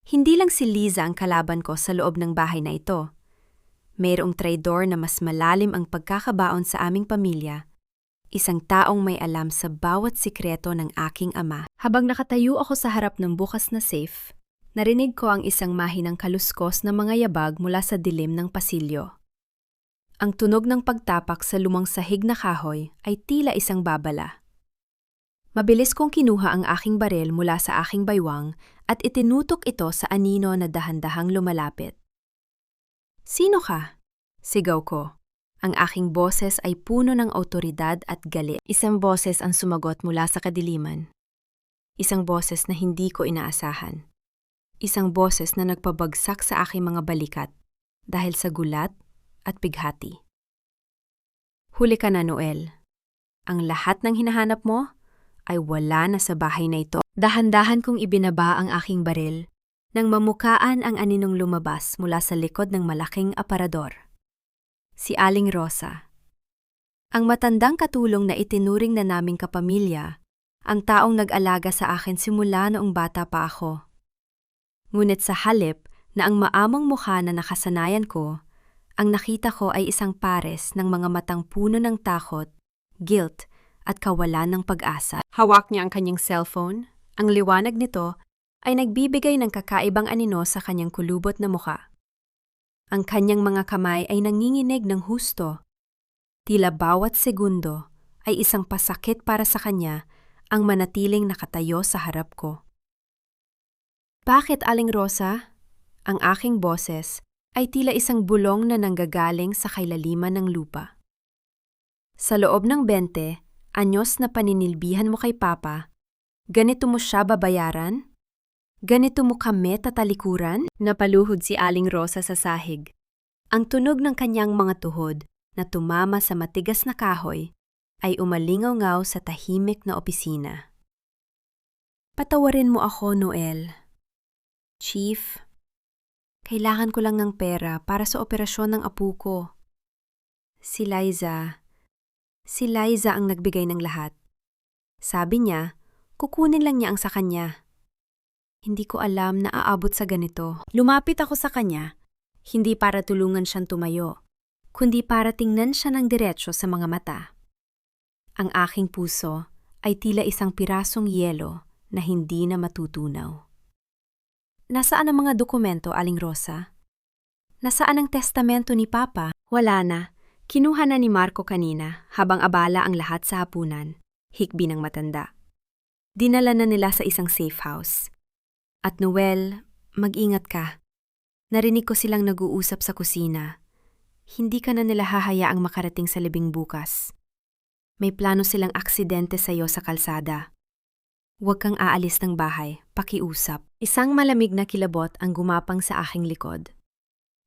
Hindi lang si Liza ang kalaban ko sa loob ng bahay na ito. Mayroong traidor na mas malalim ang pagkakabaon sa aming pamilya. Isang taong may alam sa bawat sikreto ng aking ama. Habang nakatayo ako sa harap ng bukas na safe, narinig ko ang isang mahinang kaluskos na mga yabag mula sa dilim ng pasilyo. Ang tunog ng pagtapak sa lumang sahig na kahoy ay tila isang babala. Mabilis kong kinuha ang aking baril mula sa aking baywang at itinutok ito sa anino na dahan-dahang lumalapit. "Sino ka?" Sigaw ko. Ang aking boses ay puno ng awtoridad at galit. Isang boses ang sumagot mula sa kadiliman. Isang boses na hindi ko inaasahan. Isang boses na nagpabagsak sa aking mga balikat dahil sa gulat at bighati. "Huli ka na, Noel. Ang lahat ng hinahanap mo ay wala na sa bahay na ito." Dahan-dahan kong ibinaba ang aking baril nang mamukaan ang aninong lumabas mula sa likod ng malaking aparador. Si Aling Rosa. Ang matandang katulong na itinuring na naming kapamilya, ang taong nag-alaga sa akin simula noong bata pa ako. Ngunit sa halip na ang maamong mukha na nakasanayan ko, ang nakita ko ay isang pares ng mga matang puno ng takot, guilt, at kawalan ng pag-asa. Hawak niya ang kanyang cellphone. Ang liwanag nito ay nagbibigay ng kakaibang anino sa kanyang kulubot na mukha. Ang kanyang mga kamay ay nanginginig ng husto. Tila bawat segundo ay isang pasakit para sa kanya ang manatiling nakatayo sa harap ko. "Bakit, Aling Rosa?" Ang aking boses ay tila isang bulong na nanggagaling sa kailaliman ng lupa. "Sa loob ng 20 anyos na paninilbihan mo kay Papa, ganito mo siya babayaran? Ganito mo kami tatalikuran?" Napaluhod si Aling Rosa sa sahig. Ang tunog ng kanyang mga tuhod na tumama sa matigas na kahoy ay umalingaw-ngaw sa tahimik na opisina. "Patawarin mo ako, Noel. Chief, kailangan ko lang ng pera para sa operasyon ng apo ko. Si Liza ang nagbigay ng lahat. Sabi niya, kukunin lang niya ang sa kanya. Hindi ko alam na aabot sa ganito." Lumapit ako sa kanya, hindi para tulungan siyang tumayo, kundi para tingnan siya ng diretsyo sa mga mata. Ang aking puso ay tila isang pirasong yelo na hindi na matutunaw. "Nasaan ang mga dokumento, Aling Rosa? Nasaan ang testamento ni Papa?" "Wala na. Kinuha na ni Marco kanina habang abala ang lahat sa hapunan," hikbi ng matanda. "Dinala na nila sa isang safe house. At Noel, mag-ingat ka. Narinig ko silang nag-uusap sa kusina. Hindi ka na nila hahayaang makarating sa libing bukas. May plano silang aksidente sa iyo sa kalsada. Huwag kang aalis ng bahay, pakiusap." Isang malamig na kilabot ang gumapang sa aking likod.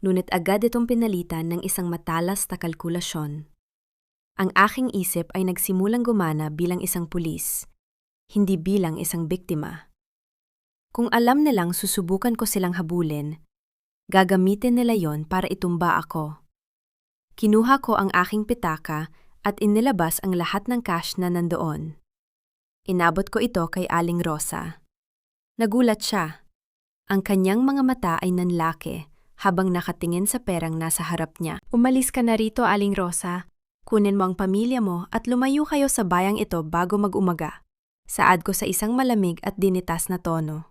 Ngunit agad itong pinalitan ng isang matalas na kalkulasyon. Ang aking isip ay nagsimulang gumana bilang isang pulis, hindi bilang isang biktima. Kung alam nilang susubukan ko silang habulin, gagamitin nila yon para itumba ako. Kinuha ko ang aking pitaka at inilabas ang lahat ng cash na nandoon. Inabot ko ito kay Aling Rosa. Nagulat siya. Ang kanyang mga mata ay nanlaki habang nakatingin sa perang nasa harap niya. "Umalis ka na rito, Aling Rosa. Kunin mo ang pamilya mo at lumayo kayo sa bayang ito bago mag-umaga." Saad ko sa isang malamig at dinitas na tono.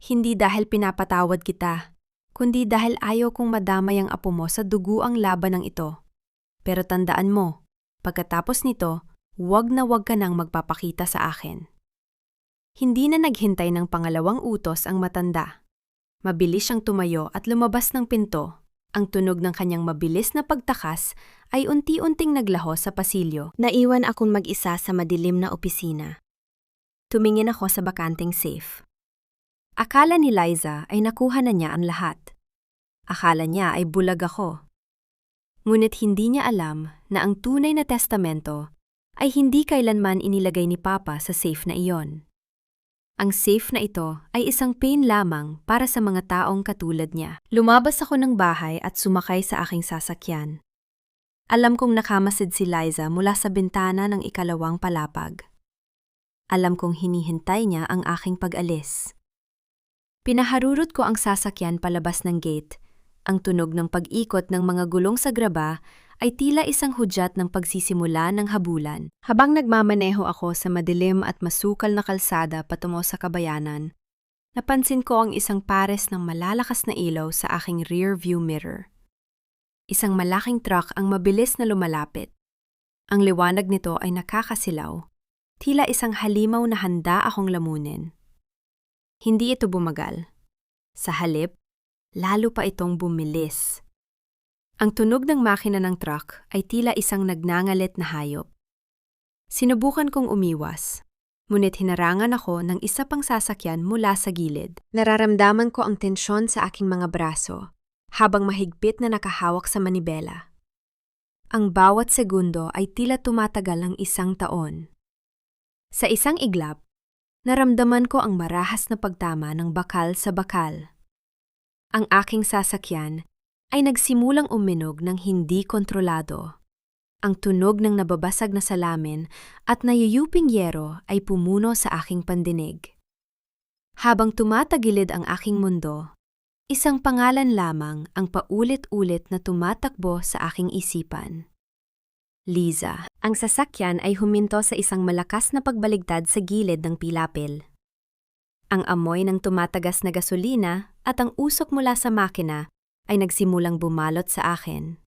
Hindi dahil pinapatawad kita, kundi dahil ayaw kong madamay ang apo mo sa duguang laban ng ito. Pero tandaan mo, pagkatapos nito, huwag na huwag ka nang magpapakita sa akin. Hindi na naghintay ng pangalawang utos ang matanda. Mabilis siyang tumayo at lumabas ng pinto. Ang tunog ng kanyang mabilis na pagtakas ay unti-unting naglaho sa pasilyo. Naiwan akong mag-isa sa madilim na opisina. Tumingin ako sa bakanteng safe. Akala ni Liza ay nakuha na niya ang lahat. Akala niya ay bulag ako. Ngunit hindi niya alam na ang tunay na testamento ay hindi kailanman inilagay ni Papa sa safe na iyon. Ang safe na ito ay isang pain lamang para sa mga taong katulad niya. Lumabas ako ng bahay at sumakay sa aking sasakyan. Alam kong nakamasid si Liza mula sa bintana ng ikalawang palapag. Alam kong hinihintay niya ang aking pag-alis. Pinaharurot ko ang sasakyan palabas ng gate. Ang tunog ng pag-ikot ng mga gulong sa graba ay tila isang hudyat ng pagsisimula ng habulan. Habang nagmamaneho ako sa madilim at masukal na kalsada patungo sa kabayanan, napansin ko ang isang pares ng malalakas na ilaw sa aking rear view mirror. Isang malaking truck ang mabilis na lumalapit. Ang liwanag nito ay nakakasilaw, tila isang halimaw na handa akong lamunin. Hindi ito bumagal. Sa halip, lalo pa itong bumilis. Ang tunog ng makina ng truck ay tila isang nagngangalit na hayop. Sinubukan kong umiwas, ngunit hinarangan ako ng isa pang sasakyan mula sa gilid. Nararamdaman ko ang tensyon sa aking mga braso, habang mahigpit na nakahawak sa manibela. Ang bawat segundo ay tila tumatagal ng 1 taon. Sa isang iglap, naramdaman ko ang marahas na pagtama ng bakal sa bakal. Ang aking sasakyan ay nagsimulang uminog ng hindi kontrolado. Ang tunog ng nababasag na salamin at nayuyuping yero ay pumuno sa aking pandinig. Habang tumatagilid ang aking mundo, isang pangalan lamang ang paulit-ulit na tumatakbo sa aking isipan. Liza. Ang sasakyan ay huminto sa isang malakas na pagbaligtad sa gilid ng pilapil. Ang amoy ng tumatagas na gasolina at ang usok mula sa makina ay nagsimulang bumalot sa akin.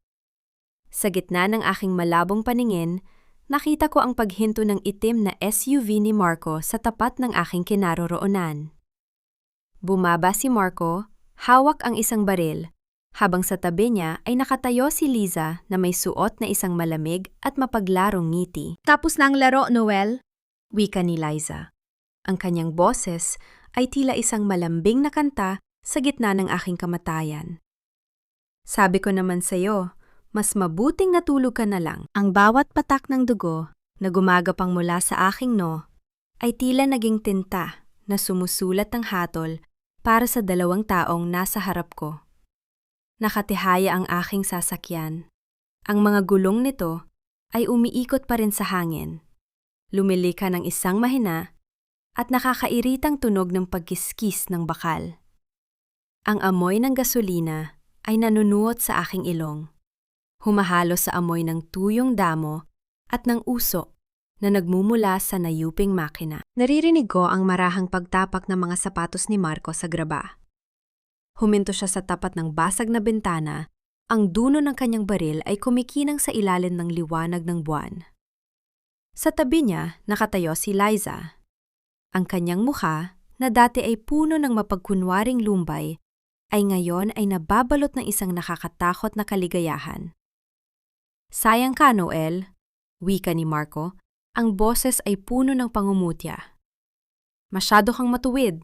Sa gitna ng aking malabong paningin, nakita ko ang paghinto ng itim na SUV ni Marco sa tapat ng aking kinaroroonan. Bumaba si Marco, hawak ang isang baril, habang sa tabi niya ay nakatayo si Liza na may suot na isang malamig at mapaglarong ngiti. Tapos na ang laro, Noel? Wika ni Liza. Ang kanyang boses ay tila isang malambing na kanta sa gitna ng aking kamatayan. Sabi ko naman sa'yo, mas mabuting natulog ka na lang. Ang bawat patak ng dugo na gumagapang mula sa aking no ay tila naging tinta na sumusulat ng hatol para sa 2 taong nasa harap ko. Nakatihaya ang aking sasakyan. Ang mga gulong nito ay umiikot pa rin sa hangin. Lumilika ng isang mahina at nakakairitang tunog ng pagkiskis ng bakal. Ang amoy ng gasolina ay nanunuot sa aking ilong. Humahalo sa amoy ng tuyong damo at ng usok na nagmumula sa nayuping makina. Naririnig ko ang marahang pagtapak ng mga sapatos ni Marco sa graba. Huminto siya sa tapat ng basag na bintana, ang dulo ng kanyang baril ay kumikinang sa ilalim ng liwanag ng buwan. Sa tabi niya, nakatayo si Liza. Ang kanyang mukha, na dati ay puno ng mapagkunwaring lumbay, ay ngayon ay nababalot ng isang nakakatakot na kaligayahan. Sayang ka, Noel, wika ni Marco, ang boses ay puno ng pangumutya. Masyado kang matuwid.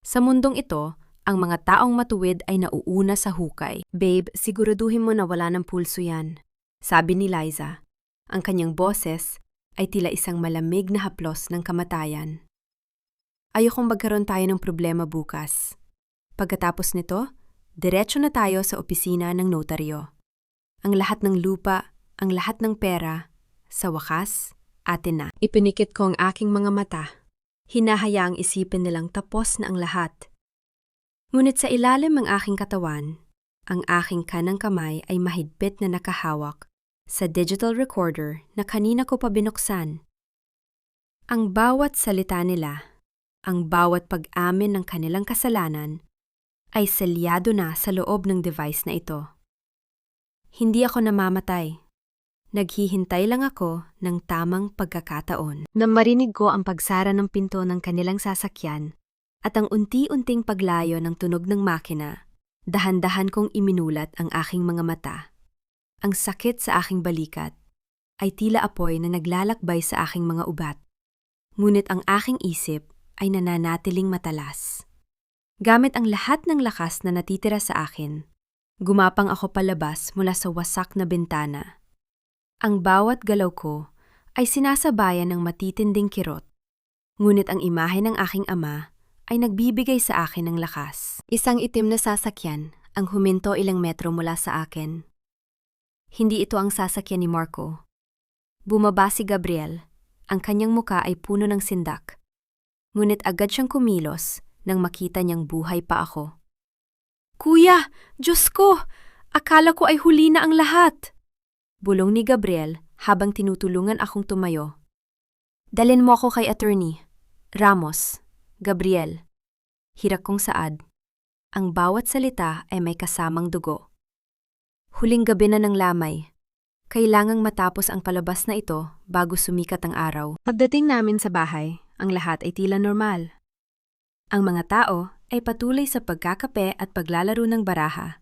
Sa mundong ito, ang mga taong matuwid ay nauuna sa hukay. Babe, siguraduhin mo na wala ng pulso yan, sabi ni Liza. Ang kanyang boses ay tila isang malamig na haplos ng kamatayan. Ayokong magkaroon tayo ng problema bukas. Pagkatapos nito, diretso na tayo sa opisina ng notaryo. Ang lahat ng lupa, ang lahat ng pera, sa wakas, atin na. Ipinikit ko ang aking mga mata. Hinahayaang isipin nilang tapos na ang lahat. Ngunit sa ilalim ng aking katawan, ang aking kanang kamay ay mahigpit na nakahawak sa digital recorder na kanina ko pa binuksan. Ang bawat salita nila, ang bawat pag-amin ng kanilang kasalanan, ay selyado na sa loob ng device na ito. Hindi ako namamatay. Naghihintay lang ako ng tamang pagkakataon. Nang marinig ko ang pagsara ng pinto ng kanilang sasakyan at ang unti-unting paglayo ng tunog ng makina, dahan-dahan kong iminulat ang aking mga mata. Ang sakit sa aking balikat ay tila apoy na naglalakbay sa aking mga ugat. Ngunit ang aking isip ay nananatiling matalas. Gamit ang lahat ng lakas na natitira sa akin, gumapang ako palabas mula sa wasak na bintana. Ang bawat galaw ko ay sinasabayan ng matitinding kirot. Ngunit ang imahe ng aking ama ay nagbibigay sa akin ng lakas. Isang itim na sasakyan ang huminto ilang metro mula sa akin. Hindi ito ang sasakyan ni Marco. Bumaba si Gabriel. Ang kanyang muka ay puno ng sindak. Ngunit agad siyang kumilos nang makita niyang buhay pa ako. Kuya! Diyos ko! Akala ko ay huli na ang lahat! Bulong ni Gabriel habang tinutulungan akong tumayo. Dalhin mo ako kay Attorney Ramos, Gabriel. Hirak kong saad. Ang bawat salita ay may kasamang dugo. Huling gabi na ng lamay. Kailangang matapos ang palabas na ito bago sumikat ang araw. Pagdating namin sa bahay, ang lahat ay tila normal. Ang mga tao ay patuloy sa pagkakape at paglalaro ng baraha.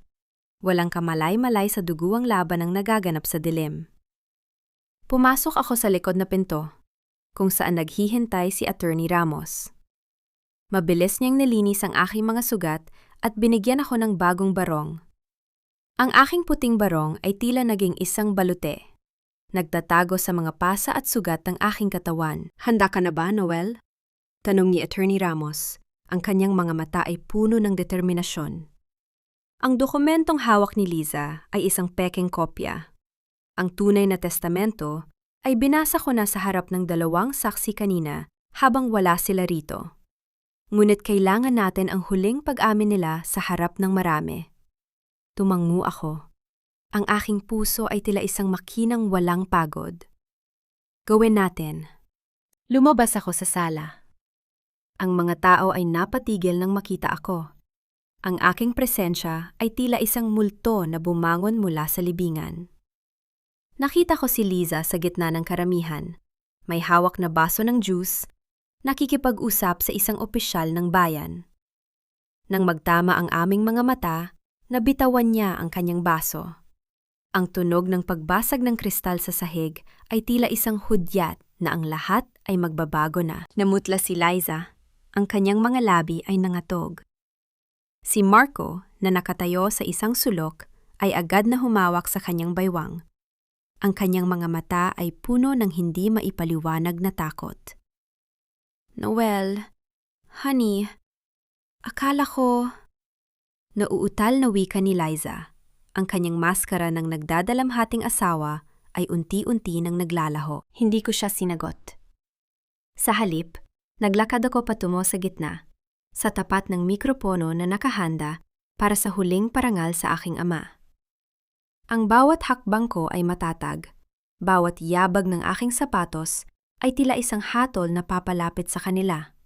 Walang kamalay-malay sa duguang laban ang nagaganap sa dilim. Pumasok ako sa likod na pinto, kung saan naghihintay si Attorney Ramos. Mabilis niyang nilinis ang aking mga sugat at binigyan ako ng bagong barong. Ang aking puting barong ay tila naging isang balute. Nagtatago sa mga pasa at sugat ng aking katawan. Handa ka na ba, Noel? Tanong ni Attorney Ramos. Ang kanyang mga mata ay puno ng determinasyon. Ang dokumentong hawak ni Liza ay isang pekeng kopya. Ang tunay na testamento ay binasa ko na sa harap ng 2 saksi kanina habang wala sila rito. Ngunit kailangan natin ang huling pag-amin nila sa harap ng marami. Tumango ako. Ang aking puso ay tila isang makinang walang pagod. Gawin natin. Lumabas ako sa sala. Ang mga tao ay napatigil nang makita ako. Ang aking presensya ay tila isang multo na bumangon mula sa libingan. Nakita ko si Liza sa gitna ng karamihan. May hawak na baso ng juice, nakikipag-usap sa isang opisyal ng bayan. Nang magtama ang aming mga mata, nabitawan niya ang kanyang baso. Ang tunog ng pagbasag ng kristal sa sahig ay tila isang hudyat na ang lahat ay magbabago na. Namutla si Liza. Ang kanyang mga labi ay nangatog. Si Marco, na nakatayo sa isang sulok, ay agad na humawak sa kanyang baywang. Ang kanyang mga mata ay puno ng hindi maipaliwanag na takot. Noel, honey, akala ko... Nauutal na wika ni Liza. Ang kanyang maskara ng nagdadalamhating asawa ay unti-unti nang naglalaho. Hindi ko siya sinagot. Sa halip, naglakad ako patungo sa gitna, sa tapat ng mikropono na nakahanda para sa huling parangal sa aking ama. Ang bawat hakbang ko ay matatag. Bawat yabag ng aking sapatos ay tila isang hatol na papalapit sa kanila.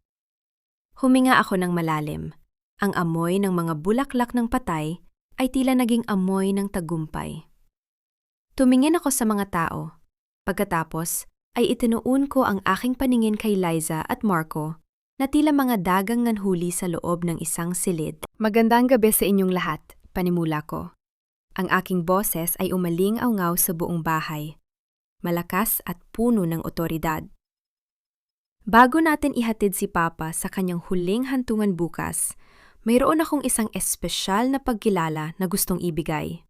Huminga ako ng malalim. Ang amoy ng mga bulaklak ng patay ay tila naging amoy ng tagumpay. Tumingin ako sa mga tao. Pagkatapos ay itinuon ko ang aking paningin kay Liza at Marco na tila mga dagang nanhuli sa loob ng isang silid. Magandang gabi sa inyong lahat, panimula ko. Ang aking boses ay umaling-awngaw sa buong bahay. Malakas at puno ng otoridad. Bago natin ihatid si Papa sa kanyang huling hantungan bukas, mayroon akong isang espesyal na pagkilala na gustong ibigay.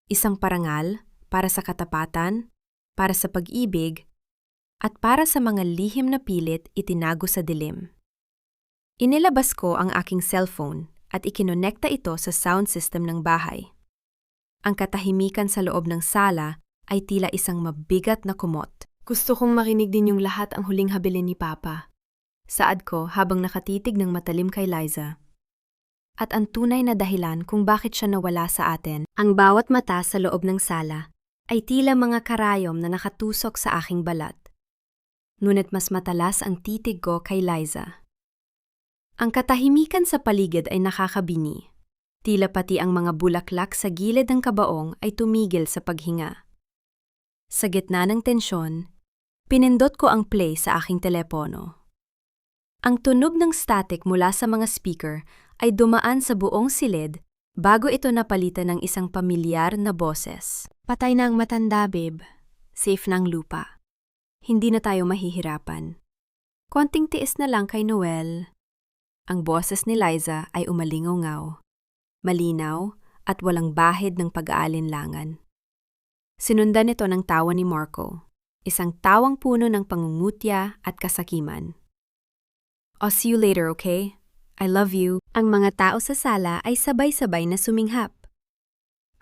Isang parangal para sa katapatan, para sa pag-ibig, at para sa mga lihim na pilit itinago sa dilim. Inilabas ko ang aking cellphone at ikinonekta ito sa sound system ng bahay. Ang katahimikan sa loob ng sala ay tila isang mabigat na kumot. Gusto kong marinig din yung lahat ang huling habilin ni Papa. Saad ko habang nakatitig ng matalim kay Liza. At ang tunay na dahilan kung bakit siya nawala sa atin, ang bawat mata sa loob ng sala ay tila mga karayom na nakatusok sa aking balat. Ngunit mas matalas ang titig ko kay Liza. Ang katahimikan sa paligid ay nakakabini. Tila pati ang mga bulaklak sa gilid ng kabaong ay tumigil sa paghinga. Sa gitna ng tensyon, pinindot ko ang play sa aking telepono. Ang tunog ng static mula sa mga speaker ay dumaan sa buong silid bago ito napalitan ng isang pamilyar na boses. Patay na ang matanda, babe. Safe na ang lupa. Hindi na tayo mahihirapan. Konting tiis na lang kay Noel. Ang boses ni Liza ay umalingaw-ngaw, malinaw at walang bahid ng pag-aalinlangan. Sinundan ito ng tawa ni Marco, isang tawang puno ng pangungutya at kasakiman. I'll see you later, okay? I love you. Ang mga tao sa sala ay sabay-sabay na suminghap.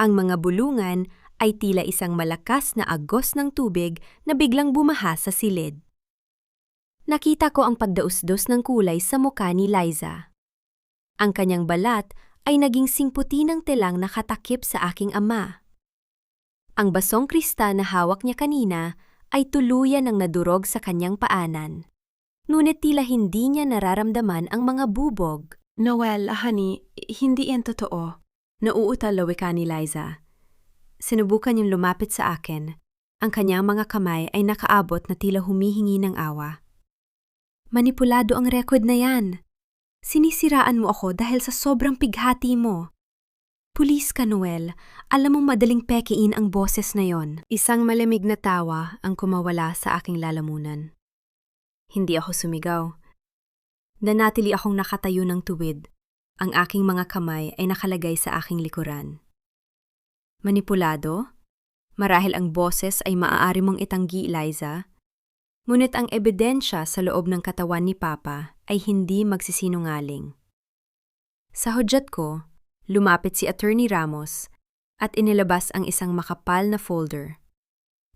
Ang mga bulungan ay tila isang malakas na agos ng tubig na biglang bumaha sa silid. Nakita ko ang pagdausdos ng kulay sa mukha ni Liza. Ang kanyang balat ay naging singputi ng telang nakatakip sa aking ama. Ang basong kristal na hawak niya kanina ay tuluyan ng nadurog sa kanyang paanan. Ngunit tila hindi niya nararamdaman ang mga bubog. Noel, honey, hindi yan totoo. Nauutal wika ni Liza. Sinubukan niyang lumapit sa akin. Ang kanyang mga kamay ay nakaabot na tila humihingi ng awa. Manipulado ang record na yan. Sinisiraan mo ako dahil sa sobrang pighati mo. Pulis ka, Noel. Alam mong madaling pekein ang boses na yon. Isang malamig na tawa ang kumawala sa aking lalamunan. Hindi ako sumigaw. Nanatili akong nakatayo ng tuwid. Ang aking mga kamay ay nakalagay sa aking likuran. Manipulado? Marahil ang boses ay maaari mong itanggi, Liza. Ngunit ang ebidensya sa loob ng katawan ni Papa ay hindi magsisinungaling. Sa hudyat ko, lumapit si Attorney Ramos at inilabas ang isang makapal na folder.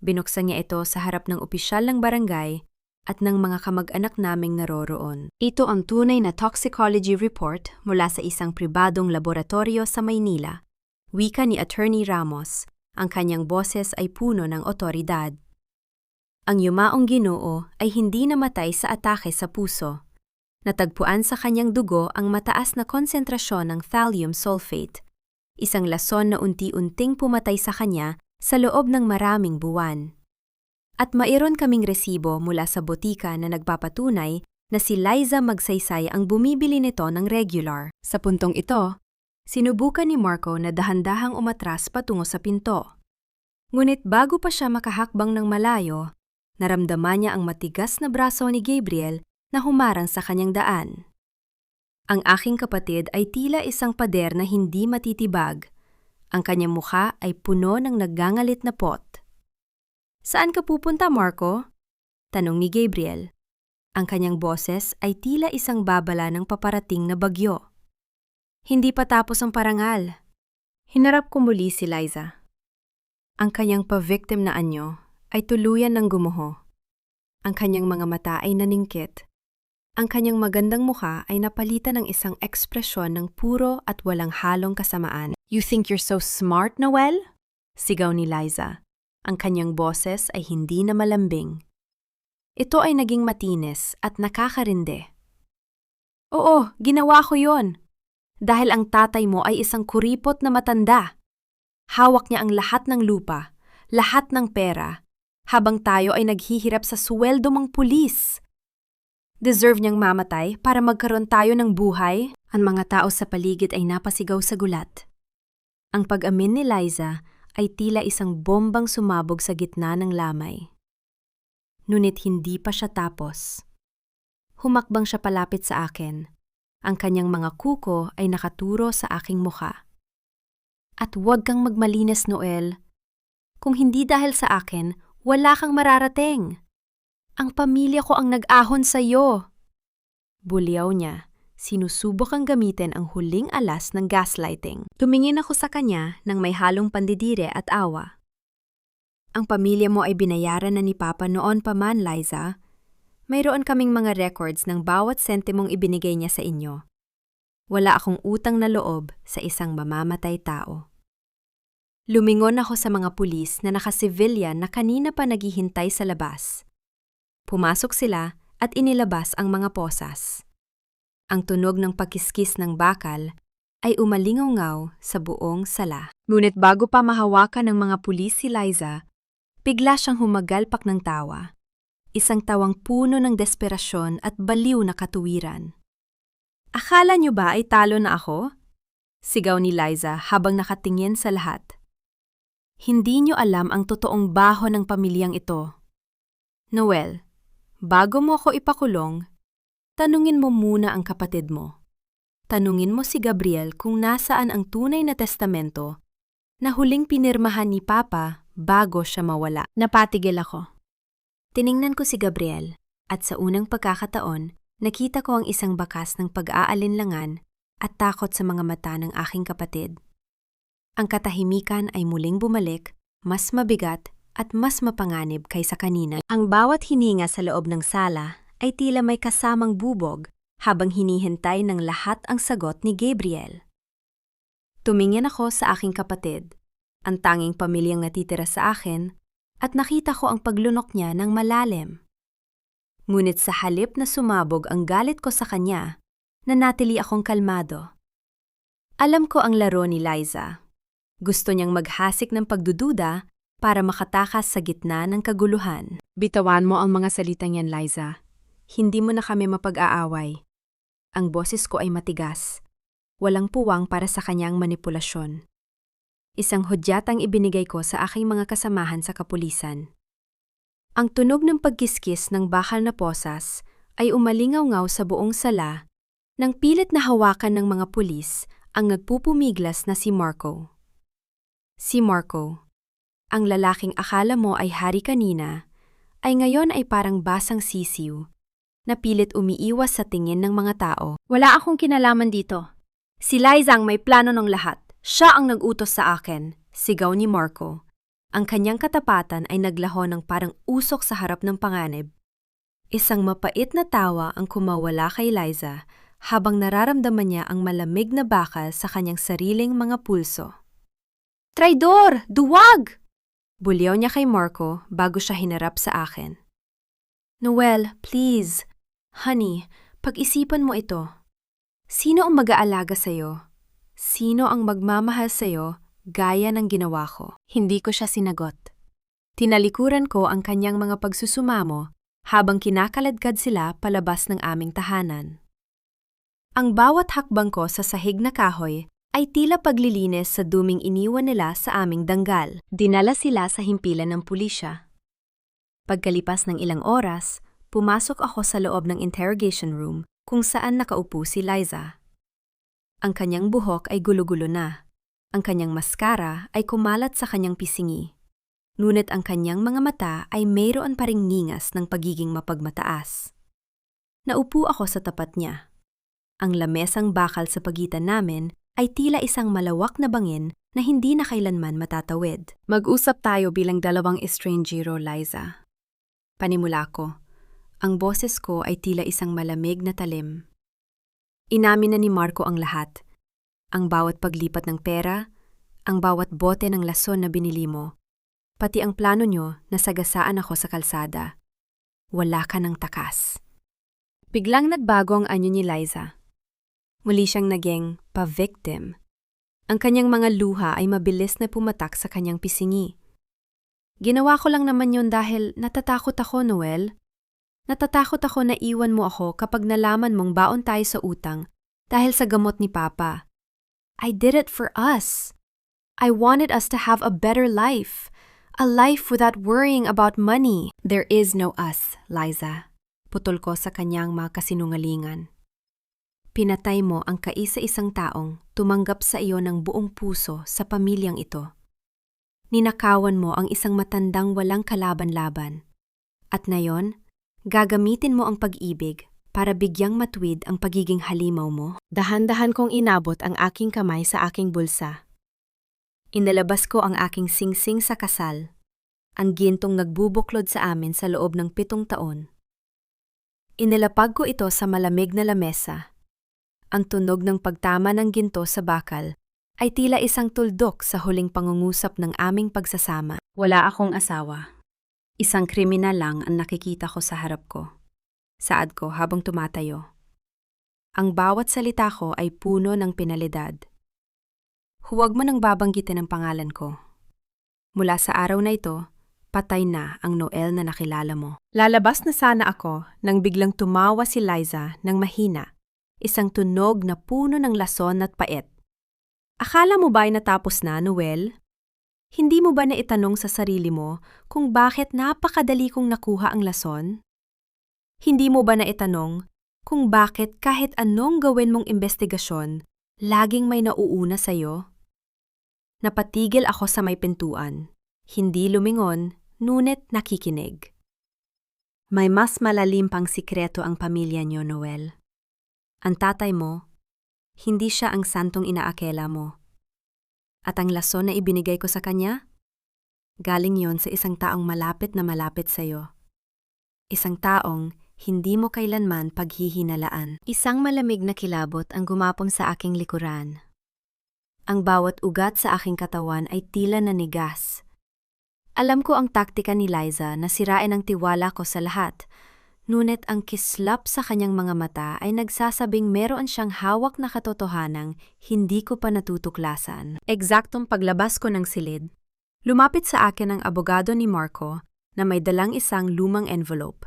Binuksan niya ito sa harap ng opisyal ng barangay at ng mga kamag-anak naming naroroon. Ito ang tunay na toxicology report mula sa isang pribadong laboratorio sa Maynila. Wika ni Attorney Ramos, ang kanyang boses ay puno ng otoridad. Ang yumaong Ginoo ay hindi namatay sa atake sa puso. Natagpuan sa kanyang dugo ang mataas na konsentrasyon ng thallium sulfate, isang lason na unti-unting pumatay sa kanya sa loob ng maraming buwan. At mayroon kaming resibo mula sa botika na nagpapatunay na si Liza Magsaysay ang bumibili nito ng regular. Sa puntong ito, sinubukan ni Marco na dahan-dahang umatras patungo sa pinto. Ngunit bago pa siya makahakbang ng malayo, naramdaman niya ang matigas na braso ni Gabriel na humarang sa kanyang daan. Ang aking kapatid ay tila isang pader na hindi matitibag. Ang kanyang mukha ay puno ng nagangalit na pot. Saan ka pupunta, Marco? Tanong ni Gabriel. Ang kanyang boses ay tila isang babala ng paparating na bagyo. Hindi pa tapos ang parangal. Hinarap ko muli si Liza. Ang kanyang pa-victim na anyo ay tuluyan ng gumuho. Ang kanyang mga mata ay naningkit. Ang kanyang magandang mukha ay napalitan ng isang ekspresyon ng puro at walang halong kasamaan. You think you're so smart, Noel? Sigaw ni Liza. Ang kanyang boses ay hindi na malambing. Ito ay naging matinis at nakakarinde. Oo, ginawa ko yon. Dahil ang tatay mo ay isang kuripot na matanda. Hawak niya ang lahat ng lupa, lahat ng pera, habang tayo ay naghihirap sa sweldo mong pulis. Deserve niyang mamatay para magkaroon tayo ng buhay? Ang mga tao sa paligid ay napasigaw sa gulat. Ang pag-amin ni Liza ay tila isang bombang sumabog sa gitna ng lamay. Ngunit hindi pa siya tapos. Humakbang siya palapit sa akin. Ang kanyang mga kuko ay nakaturo sa aking mukha. At huwag kang magmalinis, Noel. Kung hindi dahil sa akin, wala kang mararating. Ang pamilya ko ang nag-ahon sa iyo. Bulyaw niya. Sinusubok ang gamitin ang huling alas ng gaslighting. Tumingin ako sa kanya nang may halong pandidire at awa. Ang pamilya mo ay binayaran na ni Papa noon pa man, Liza. Mayroon kaming mga records ng bawat sentimong ibinigay niya sa inyo. Wala akong utang na loob sa isang mamamatay tao. Lumingon ako sa mga pulis na naka-civilian na kanina pa naghihintay sa labas. Pumasok sila at inilabas ang mga posas. Ang tunog ng pakiskis ng bakal ay umalingaw sa buong sala. Ngunit bago pa mahawakan ng mga pulis si Liza, bigla siyang humagalpak ng tawa. Isang tawang puno ng desperasyon at baliw na katuwiran. Akala niyo ba ay talo na ako? Sigaw ni Liza habang nakatingin sa lahat. Hindi niyo alam ang totoong baho ng pamilyang ito. Noel, bago mo ako ipakulong, tanungin mo muna ang kapatid mo. Tanungin mo si Gabriel kung nasaan ang tunay na testamento na huling pinirmahan ni Papa bago siya mawala. Napatigil ako. Tiningnan ko si Gabriel at sa unang pagkakataon, Nakita ko ang isang bakas ng pag-aalinlangan at takot sa mga mata ng aking kapatid. Ang katahimikan ay muling bumalik, mas mabigat at mas mapanganib kaysa kanina. Ang bawat hininga sa loob ng sala ay tila may kasamang bubog habang hinihintay ng lahat ang sagot ni Gabriel. Tumingin ako sa aking kapatid, ang tanging pamilyang natitira sa akin, at nakita ko ang paglunok niya ng malalim. Ngunit sa halip na sumabog ang galit ko sa kanya, nanatili akong kalmado. Alam ko ang laro ni Liza. Gusto niyang maghasik ng pagdududa para makatakas sa gitna ng kaguluhan. Bitawan mo ang mga salitang yan, Liza. Hindi mo na kami mapag-aaway. Ang boses ko ay matigas. Walang puwang para sa kanyang manipulasyon. Isang hudyatang ibinigay ko sa aking mga kasamahan sa kapulisan. Ang tunog ng pagkiskis ng bakal na posas ay umalingaw-ngaw sa buong sala nang pilit na hawakan ng mga pulis ang nagpupumiglas na si Marco. Si Marco, ang lalaking akala mo ay hari kanina, ay ngayon ay parang basang sisiw na pilit umiiwas sa tingin ng mga tao. Wala akong kinalaman dito. Si Liza ang may plano ng lahat. Siya ang nag-utos sa akin, sigaw ni Marco. Ang kanyang katapatan ay naglaho ng parang usok sa harap ng panganib. Isang mapait na tawa ang kumawala kay Liza habang nararamdaman niya ang malamig na bakal sa kanyang sariling mga pulso. Traidor! Duwag! Bulyaw niya kay Marco bago siya hinarap sa akin. Noel, please. Honey, pag-isipan mo ito. Sino ang mag-aalaga sa'yo? Sino ang magmamahal sa'yo gaya ng ginawa ko? Hindi ko siya sinagot. Tinalikuran ko ang kanyang mga pagsusumamo habang kinakaladkad sila palabas ng aming tahanan. Ang bawat hakbang ko sa sahig na kahoy ay tila paglilinis sa duming iniwan nila sa aming danggal. Dinala sila sa himpilan ng pulisya. Pagkalipas ng ilang oras, pumasok ako sa loob ng interrogation room kung saan nakaupo si Liza. Ang kanyang buhok ay gulo-gulo na. Ang kanyang maskara ay kumalat sa kanyang pisingi. Ngunit ang kanyang mga mata ay mayroon pa ring ngingas ng pagiging mapagmataas. Naupo ako sa tapat niya. Ang lamesang bakal sa pagitan namin ay tila isang malawak na bangin na hindi na kailanman matatawid. Mag-usap tayo bilang dalawang estrangero, Liza. Panimula ko. Ang boses ko ay tila isang malamig na talim. Inamin na ni Marco ang lahat. Ang bawat paglipat ng pera, ang bawat bote ng lason na binili mo, pati ang plano nyo na sagasaan ako sa kalsada. Wala ka ng takas. Biglang nagbago ang anyo ni Liza. Muli siyang naging pa-victim. Ang kanyang mga luha ay mabilis na pumatak sa kanyang pisingi. Ginawa ko lang naman yon dahil natatakot ako, Noel. Natatakot ako na iwan mo ako kapag nalaman mong baon tayo sa utang dahil sa gamot ni Papa. I did it for us. I wanted us to have a better life. A life without worrying about money. There is no us, Liza. Putol ko sa kanyang mga kasinungalingan. Pinatay mo ang kaisa-isang taong tumanggap sa iyo ng buong puso sa pamilyang ito. Ninakawan mo ang isang matandang walang kalaban-laban. At ngayon, gagamitin mo ang pag-ibig para bigyang matuwid ang pagiging halimaw mo. Dahan-dahan kong inabot ang aking kamay sa aking bulsa. Inalabas ko ang aking singsing sa kasal, ang gintong nagbubuklod sa amin sa loob ng 7 taon. Inilapag ko ito sa malamig na lamesa. Ang tunog ng pagtama ng ginto sa bakal ay tila isang tuldok sa huling pangungusap ng aming pagsasama. Wala akong asawa. Isang kriminal lang ang nakikita ko sa harap ko. Saad ko habang tumatayo. Ang bawat salita ko ay puno ng penalidad. Huwag mo nang babanggitin ang pangalan ko. Mula sa araw na ito, patay na ang Noel na nakilala mo. Lalabas na sana ako nang biglang tumawa si Liza ng mahina, isang tunog na puno ng lason at pait. Akala mo ba ay natapos na, Noel? Hindi mo ba naitanong sa sarili mo kung bakit napakadali kong nakuha ang lason? Hindi mo ba naitanong kung bakit kahit anong gawin mong investigasyon, laging may nauuna sa'yo? Napatigil ako sa may pintuan. Hindi lumingon, ngunit nakikinig. May mas malalim pang sikreto ang pamilya niyo, Noel. Ang tatay mo, hindi siya ang santong inaakela mo. At ang lason na ibinigay ko sa kanya, galing yon sa isang taong malapit na malapit sa'yo. Isang taong hindi mo kailanman paghihinalaan. Isang malamig na kilabot ang gumapong sa aking likuran. Ang bawat ugat sa aking katawan ay tila nanigas. Alam ko ang taktika ni Liza na sirain ang tiwala ko sa lahat, ngunit ang kislap sa kanyang mga mata ay nagsasabing meron siyang hawak na katotohanang hindi ko pa natutuklasan. Eksaktong paglabas ko ng silid, lumapit sa akin ang abogado ni Marco na may dalang isang lumang envelope.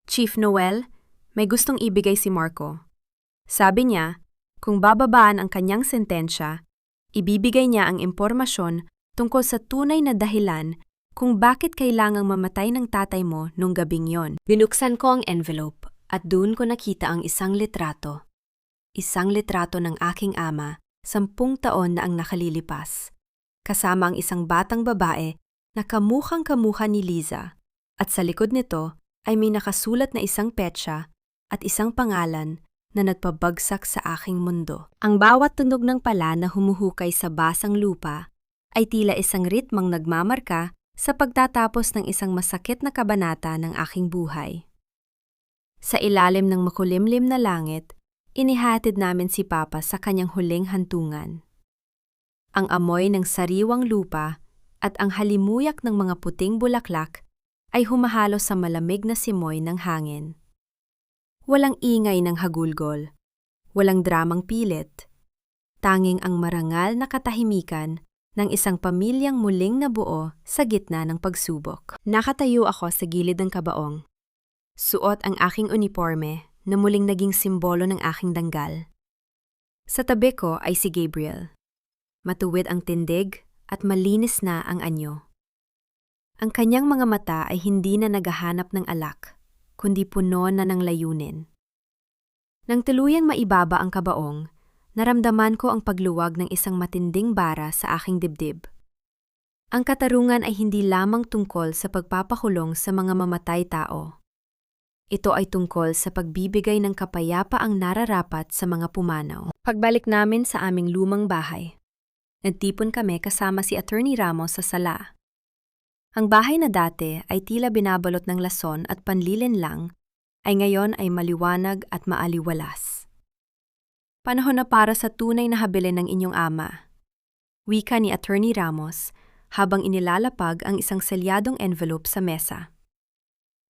Chief Noel, may gustong ibigay si Marco. Sabi niya, kung bababaan ang kanyang sentensya, ibibigay niya ang impormasyon tungkol sa tunay na dahilan kung bakit kailangang mamatay ng tatay mo nung gabing yon. Binuksan ko ang envelope at doon ko nakita ang isang litrato. Isang litrato ng aking ama, 10 taon na ang nakalilipas. Kasama ang isang batang babae na kamukhang-kamukha ni Liza. At sa likod nito ay may nakasulat na isang petsa at isang pangalan na nagpabagsak sa aking mundo. Ang bawat tunog ng pala na humuhukay sa basang lupa ay tila isang ritmang nagmamarka sa pagtatapos ng isang masakit na kabanata ng aking buhay. Sa ilalim ng makulimlim na langit, inihatid namin si Papa sa kanyang huling hantungan. Ang amoy ng sariwang lupa at ang halimuyak ng mga puting bulaklak ay humahalo sa malamig na simoy ng hangin. Walang ingay ng hagulgol, walang dramang pilit, tanging ang marangal na katahimikan ng isang pamilyang muling nabuo sa gitna ng pagsubok. Nakatayo ako sa gilid ng kabaong. Suot ang aking uniforme na muling naging simbolo ng aking danggal. Sa tabi ko ay si Gabriel. Matuwid ang tindig at malinis na ang anyo. Ang kanyang mga mata ay hindi na naghahanap ng alak, kundi puno na ng layunin. Nang tuluyang maibaba ang kabaong, naramdaman ko ang pagluwag ng isang matinding bara sa aking dibdib. Ang katarungan ay hindi lamang tungkol sa pagpapakulong sa mga mamatay tao. Ito ay tungkol sa pagbibigay ng kapayapaang nararapat sa mga pumanaw. Pagbalik namin sa aming lumang bahay, nagtipon kami kasama si Attorney Ramos sa sala. Ang bahay na dati ay tila binabalot ng lason at panlilin lang, ay ngayon ay maliwanag at maaliwalas. Panahon na para sa tunay na habilin ng inyong ama. Wika ni Attorney Ramos habang inilalapag ang isang selyadong envelope sa mesa.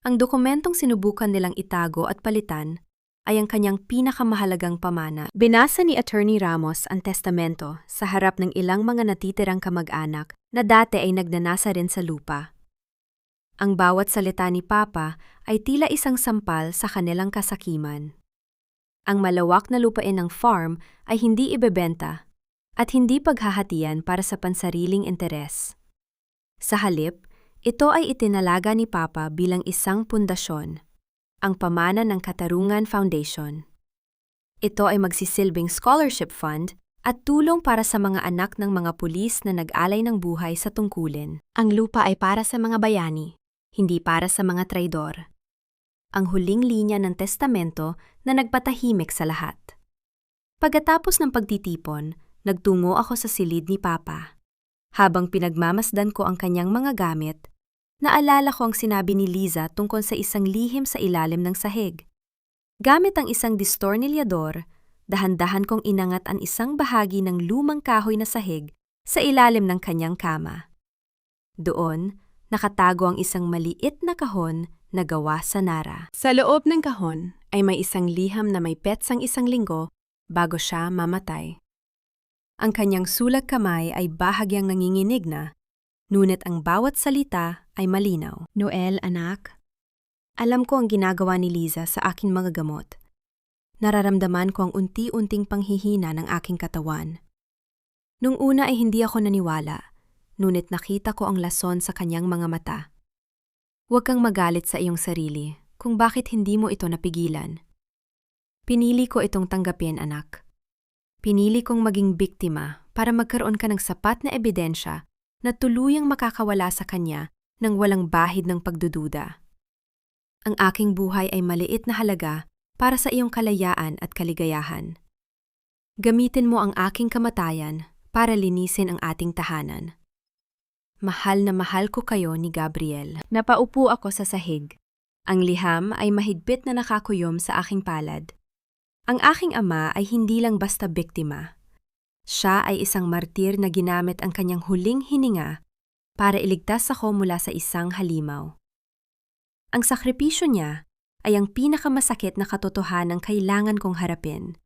Ang dokumentong sinubukan nilang itago at palitan ay ang kanyang pinakamahalagang pamana. Binasa ni Attorney Ramos ang testamento sa harap ng ilang mga natitirang kamag-anak na dati ay nagnanasa rin sa lupa. Ang bawat salita ni Papa ay tila isang sampal sa kanilang kasakiman. Ang malawak na lupain ng farm ay hindi ibebenta at hindi paghahatian para sa pansariling interes. Sa halip, ito ay itinalaga ni Papa bilang isang pundasyon, ang pamana ng Katarungan Foundation. Ito ay magsisilbing scholarship fund at tulong para sa mga anak ng mga pulis na nag-alay ng buhay sa tungkulin. Ang lupa ay para sa mga bayani, hindi para sa mga traidor. Ang huling linya ng testamento na nagpatahimik sa lahat. Pagkatapos ng pagtitipon, nagtungo ako sa silid ni Papa. Habang pinagmamasdan ko ang kanyang mga gamit, naalala ko ang sinabi ni Liza tungkol sa isang lihim sa ilalim ng sahig. Gamit ang isang distornilyador, dahan-dahan kong inangat ang isang bahagi ng lumang kahoy na sahig sa ilalim ng kanyang kama. Doon, nakatago ang isang maliit na kahon na gawa sa nara. Sa loob ng kahon ay may isang liham na may petsang 1 linggo bago siya mamatay. Ang kanyang sulat kamay ay bahagyang nanginginig na, ngunit ang bawat salita ay malinaw. Noel, anak, alam ko ang ginagawa ni Liza sa aking mga gamot. Nararamdaman ko ang unti-unting panghihina ng aking katawan. Nung una ay hindi ako naniwala, ngunit nakita ko ang lason sa kanyang mga mata. Huwag kang magalit sa iyong sarili kung bakit hindi mo ito napigilan. Pinili ko itong tanggapin, anak. Pinili kong maging biktima para magkaroon ka ng sapat na ebidensya na tuluyang makakawala sa kanya nang walang bahid ng pagdududa. Ang aking buhay ay maliit na halaga para sa iyong kalayaan at kaligayahan. Gamitin mo ang aking kamatayan para linisin ang ating tahanan. Mahal na mahal ko kayo ni Gabriel. Napaupo ako sa sahig. Ang liham ay mahigpit na nakakuyom sa aking palad. Ang aking ama ay hindi lang basta biktima. Siya ay isang martir na ginamit ang kanyang huling hininga para iligtas ako mula sa isang halimaw. Ang sakripisyo niya ay ang pinakamasakit na katotohanang kailangan kong harapin.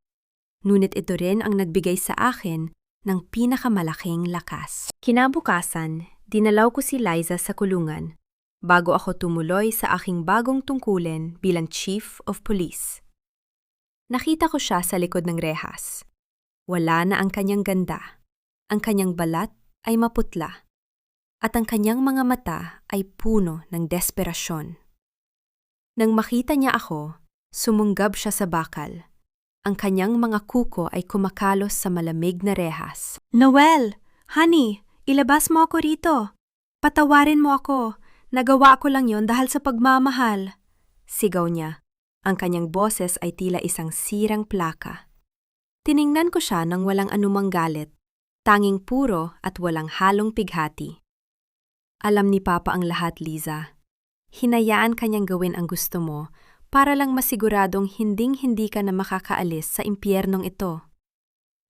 Ngunit ito rin ang nagbigay sa akin ng pinakamalaking lakas. Kinabukasan, dinalaw ko si Liza sa kulungan bago ako tumuloy sa aking bagong tungkulin bilang Chief of Police. Nakita ko siya sa likod ng rehas. Wala na ang kanyang ganda. Ang kanyang balat ay maputla. At ang kanyang mga mata ay puno ng desperasyon. Nang makita niya ako, sumunggab siya sa bakal. Ang kanyang mga kuko ay kumakalos sa malamig na rehas. "Noel! Honey! Ilabas mo ako rito! Patawarin mo ako! Nagawa ko lang yon dahil sa pagmamahal!" Sigaw niya. Ang kanyang boses ay tila isang sirang plaka. Tiningnan ko siya nang walang anumang galit, tanging puro at walang halong pighati. Alam ni Papa ang lahat, Liza. Hinayaan kanyang gawin ang gusto mo para lang masiguradong hinding-hindi ka na makakaalis sa impyernong ito.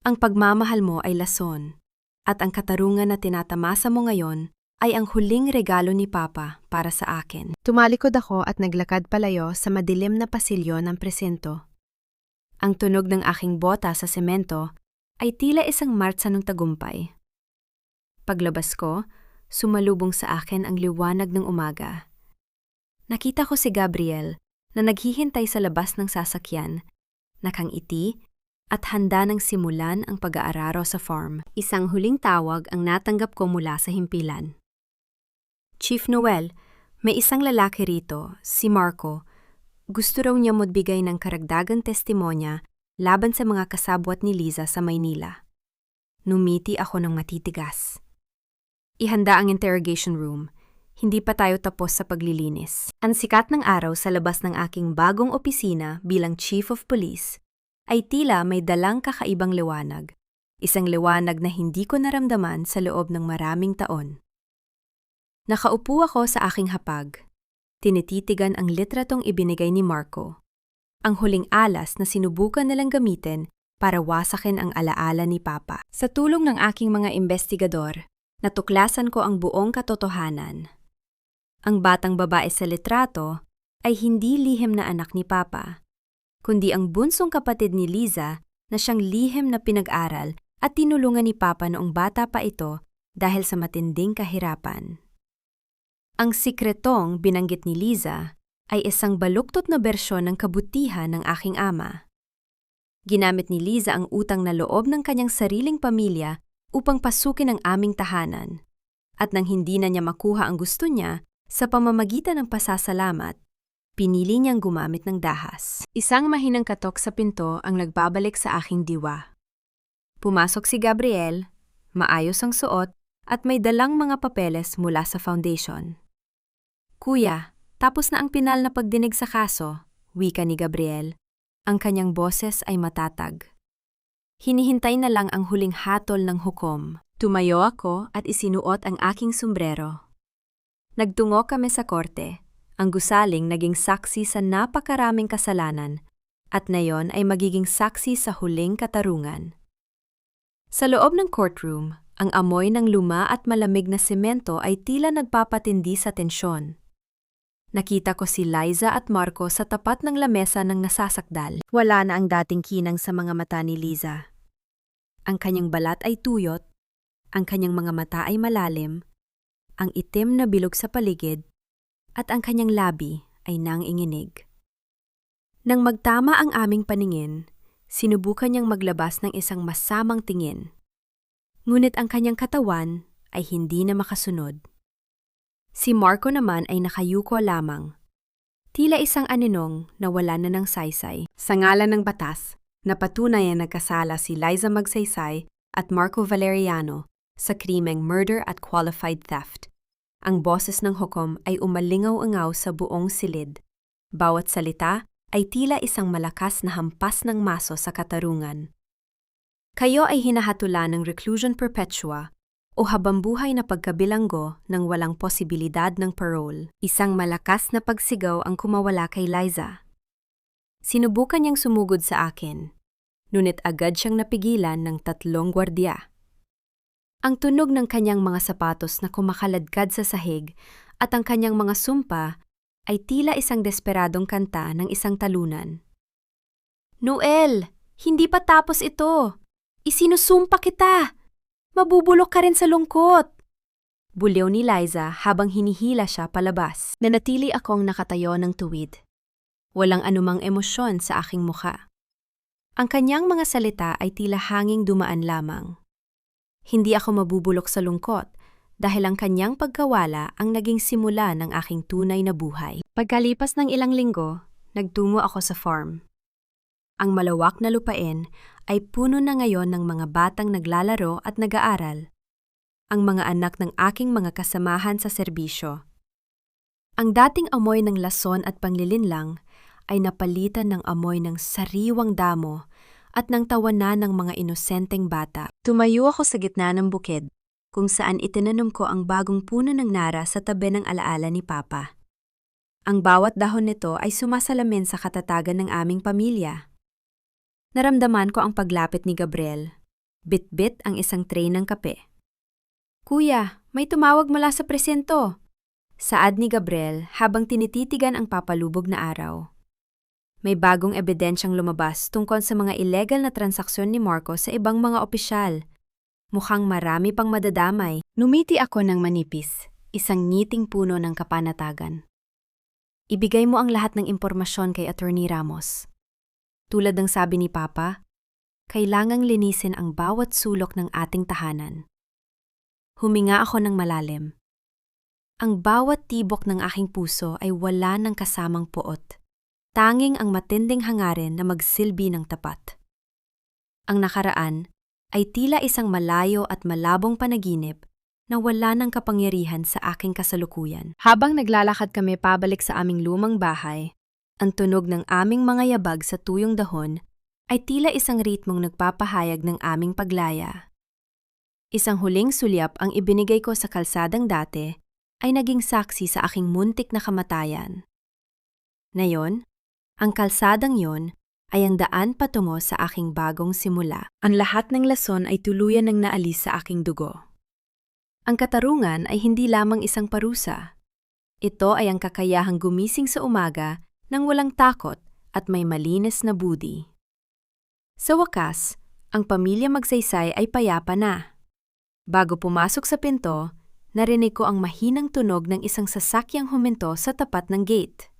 Ang pagmamahal mo ay lason, at ang katarungan na tinatamasa mo ngayon ay ang huling regalo ni Papa para sa akin. Tumalikod ako at naglakad palayo sa madilim na pasilyo ng presinto. Ang tunog ng aking bota sa semento ay tila isang martsa ng tagumpay. Paglabas ko, sumalubong sa akin ang liwanag ng umaga. Nakita ko si Gabriel na naghihintay sa labas ng sasakyan, nakangiti at handa nang simulan ang pag-aararo sa farm. Isang huling tawag ang natanggap ko mula sa himpilan. "Chief Noel, may isang lalaki rito, si Marco. Gusto raw niya magbigay ng karagdagang testimonya laban sa mga kasabwat ni Liza sa Maynila." Numiti ako ng matitigas. Ihanda ang interrogation room. Hindi pa tayo tapos sa paglilinis. Ang sikat ng araw sa labas ng aking bagong opisina bilang Chief of Police ay tila may dalang kakaibang liwanag. Isang liwanag na hindi ko naramdaman sa loob ng maraming taon. Nakaupo ako sa aking hapag. Tinititigan ang litratong ibinigay ni Marco. Ang huling alas na sinubukan nilang gamitin para wasakin ang alaala ni Papa. Sa tulong ng aking mga investigador, natuklasan ko ang buong katotohanan. Ang batang babae sa litrato ay hindi lihim na anak ni Papa, kundi ang bunsong kapatid ni Liza na siyang lihim na pinag-aral at tinulungan ni Papa noong bata pa ito dahil sa matinding kahirapan. Ang sikretong binanggit ni Liza ay isang baluktot na bersyon ng kabutihan ng aking ama. Ginamit ni Liza ang utang na loob ng kanyang sariling pamilya upang pasukin ang aming tahanan. At nang hindi na niya makuha ang gusto niya, sa pamamagitan ng pasasalamat, pinili niyang gumamit ng dahas. Isang mahinang katok sa pinto ang nagbabalik sa aking diwa. Pumasok si Gabriel, maayos ang suot at may dalang mga papeles mula sa foundation. "Kuya, tapos na ang pinal na pagdinig sa kaso," wika ni Gabriel. Ang kanyang boses ay matatag. Hinihintay na lang ang huling hatol ng hukom. Tumayo ako at isinuot ang aking sombrero. Nagtungo kami sa korte. Ang gusaling naging saksi sa napakaraming kasalanan at ngayon ay magiging saksi sa huling katarungan. Sa loob ng courtroom, ang amoy ng luma at malamig na semento ay tila nagpapatindi sa tensyon. Nakita ko si Liza at Marco sa tapat ng lamesa ng nasasakdal. Wala na ang dating kinang sa mga mata ni Liza. Ang kanyang balat ay tuyot, ang kanyang mga mata ay malalim, ang itim na bilog sa paligid, at ang kanyang labi ay nanginginig. Nang magtama ang aming paningin, sinubukan niyang maglabas ng isang masamang tingin. Ngunit ang kanyang katawan ay hindi na makasunod. Si Marco naman ay nakayuko lamang. Tila isang aninong na wala na ng saysay. Sa ngalan ng batas, napatunay na nagkasala si Liza Magsaysay at Marco Valeriano sa krimeng murder at qualified theft. Ang boses ng hukom ay umalingaw-angaw sa buong silid. Bawat salita ay tila isang malakas na hampas ng maso sa katarungan. Kayo ay hinahatulan ng reclusion perpetua o habambuhay na pagkabilanggo ng walang posibilidad ng parole. Isang malakas na pagsigaw ang kumawala kay Liza. Sinubukan niyang sumugod sa akin, ngunit agad siyang napigilan ng 3 gwardya. Ang tunog ng kanyang mga sapatos na kumakaladkad sa sahig at ang kanyang mga sumpa ay tila isang desperadong kanta ng isang talunan. "Noel, hindi pa tapos ito! Isinusumpa kita! Mabubulok ka rin sa lungkot!" Buliw ni Liza habang hinihila siya palabas. Nanatili akong nakatayo ng tuwid. Walang anumang emosyon sa aking mukha. Ang kanyang mga salita ay tila hanging dumaan lamang. Hindi ako mabubulok sa lungkot dahil ang kanyang pagkawala ang naging simula ng aking tunay na buhay. Pagkalipas ng ilang linggo, nagtungo ako sa farm. Ang malawak na lupain ay puno na ngayon ng mga batang naglalaro at nag-aaral. Ang mga anak ng aking mga kasamahan sa serbisyo. Ang dating amoy ng lason at panglilinlang ay napalitan ng amoy ng sariwang damo at ng tawanan ng mga inosenteng bata. Tumayo ako sa gitna ng bukid, kung saan itinanom ko ang bagong puno ng nara sa tabi ng alaala ni Papa. Ang bawat dahon nito ay sumasalamin sa katatagan ng aming pamilya. Naramdaman ko ang paglapit ni Gabriel. Bit-bit ang isang tray ng kape. "Kuya, may tumawag mula sa presinto," saad ni Gabriel habang tinititigan ang papalubog na araw. May bagong ebidensyang lumabas tungkol sa mga illegal na transaksyon ni Marcos sa ibang mga opisyal. Mukhang marami pang madadamay. Numiti ako ng manipis, isang ngiting puno ng kapanatagan. "Ibigay mo ang lahat ng impormasyon kay Attorney Ramos. Tulad ng sabi ni Papa, kailangang linisin ang bawat sulok ng ating tahanan." Huminga ako ng malalim. Ang bawat tibok ng aking puso ay wala ng kasamang puot. Tanging ang matinding hangarin na magsilbi ng tapat. Ang nakaraan ay tila isang malayo at malabong panaginip na wala ng kapangyarihan sa aking kasalukuyan. Habang naglalakad kami pabalik sa aming lumang bahay, ang tunog ng aming mga yabag sa tuyong dahon ay tila isang ritmong nagpapahayag ng aming paglaya. Isang huling sulyap ang ibinigay ko sa kalsadang dati ay naging saksi sa aking muntik na kamatayan. Ngayon, ang kalsadang yon ay ang daan patungo sa aking bagong simula. Ang lahat ng lason ay tuluyan ng naalis sa aking dugo. Ang katarungan ay hindi lamang isang parusa. Ito ay ang kakayahang gumising sa umaga nang walang takot at may malinis na budi. Sa wakas, ang pamilya Magsaysay ay payapa na. Bago pumasok sa pinto, narinig ko ang mahinang tunog ng isang sasakyang huminto sa tapat ng gate.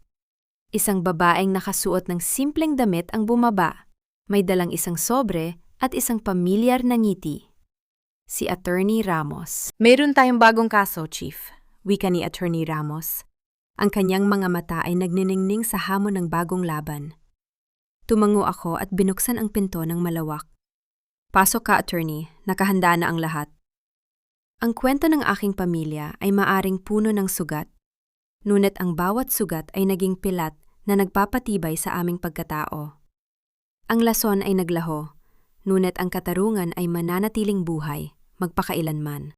Isang babaeng nakasuot ng simpleng damit ang bumaba. May dalang isang sobre at isang pamilyar na ngiti. Si Attorney Ramos. "Meron tayong bagong kaso, Chief," wika ni Attorney Ramos. Ang kanyang mga mata ay nagniningning sa hamon ng bagong laban. Tumango ako at binuksan ang pinto ng malawak. "Pasok ka, Attorney. Nakahanda na ang lahat." Ang kwento ng aking pamilya ay maaring puno ng sugat, ngunit ang bawat sugat ay naging pilat na nagpapatibay sa aming pagkatao. Ang lason ay naglaho, ngunit ang katarungan ay mananatiling buhay, magpakailanman.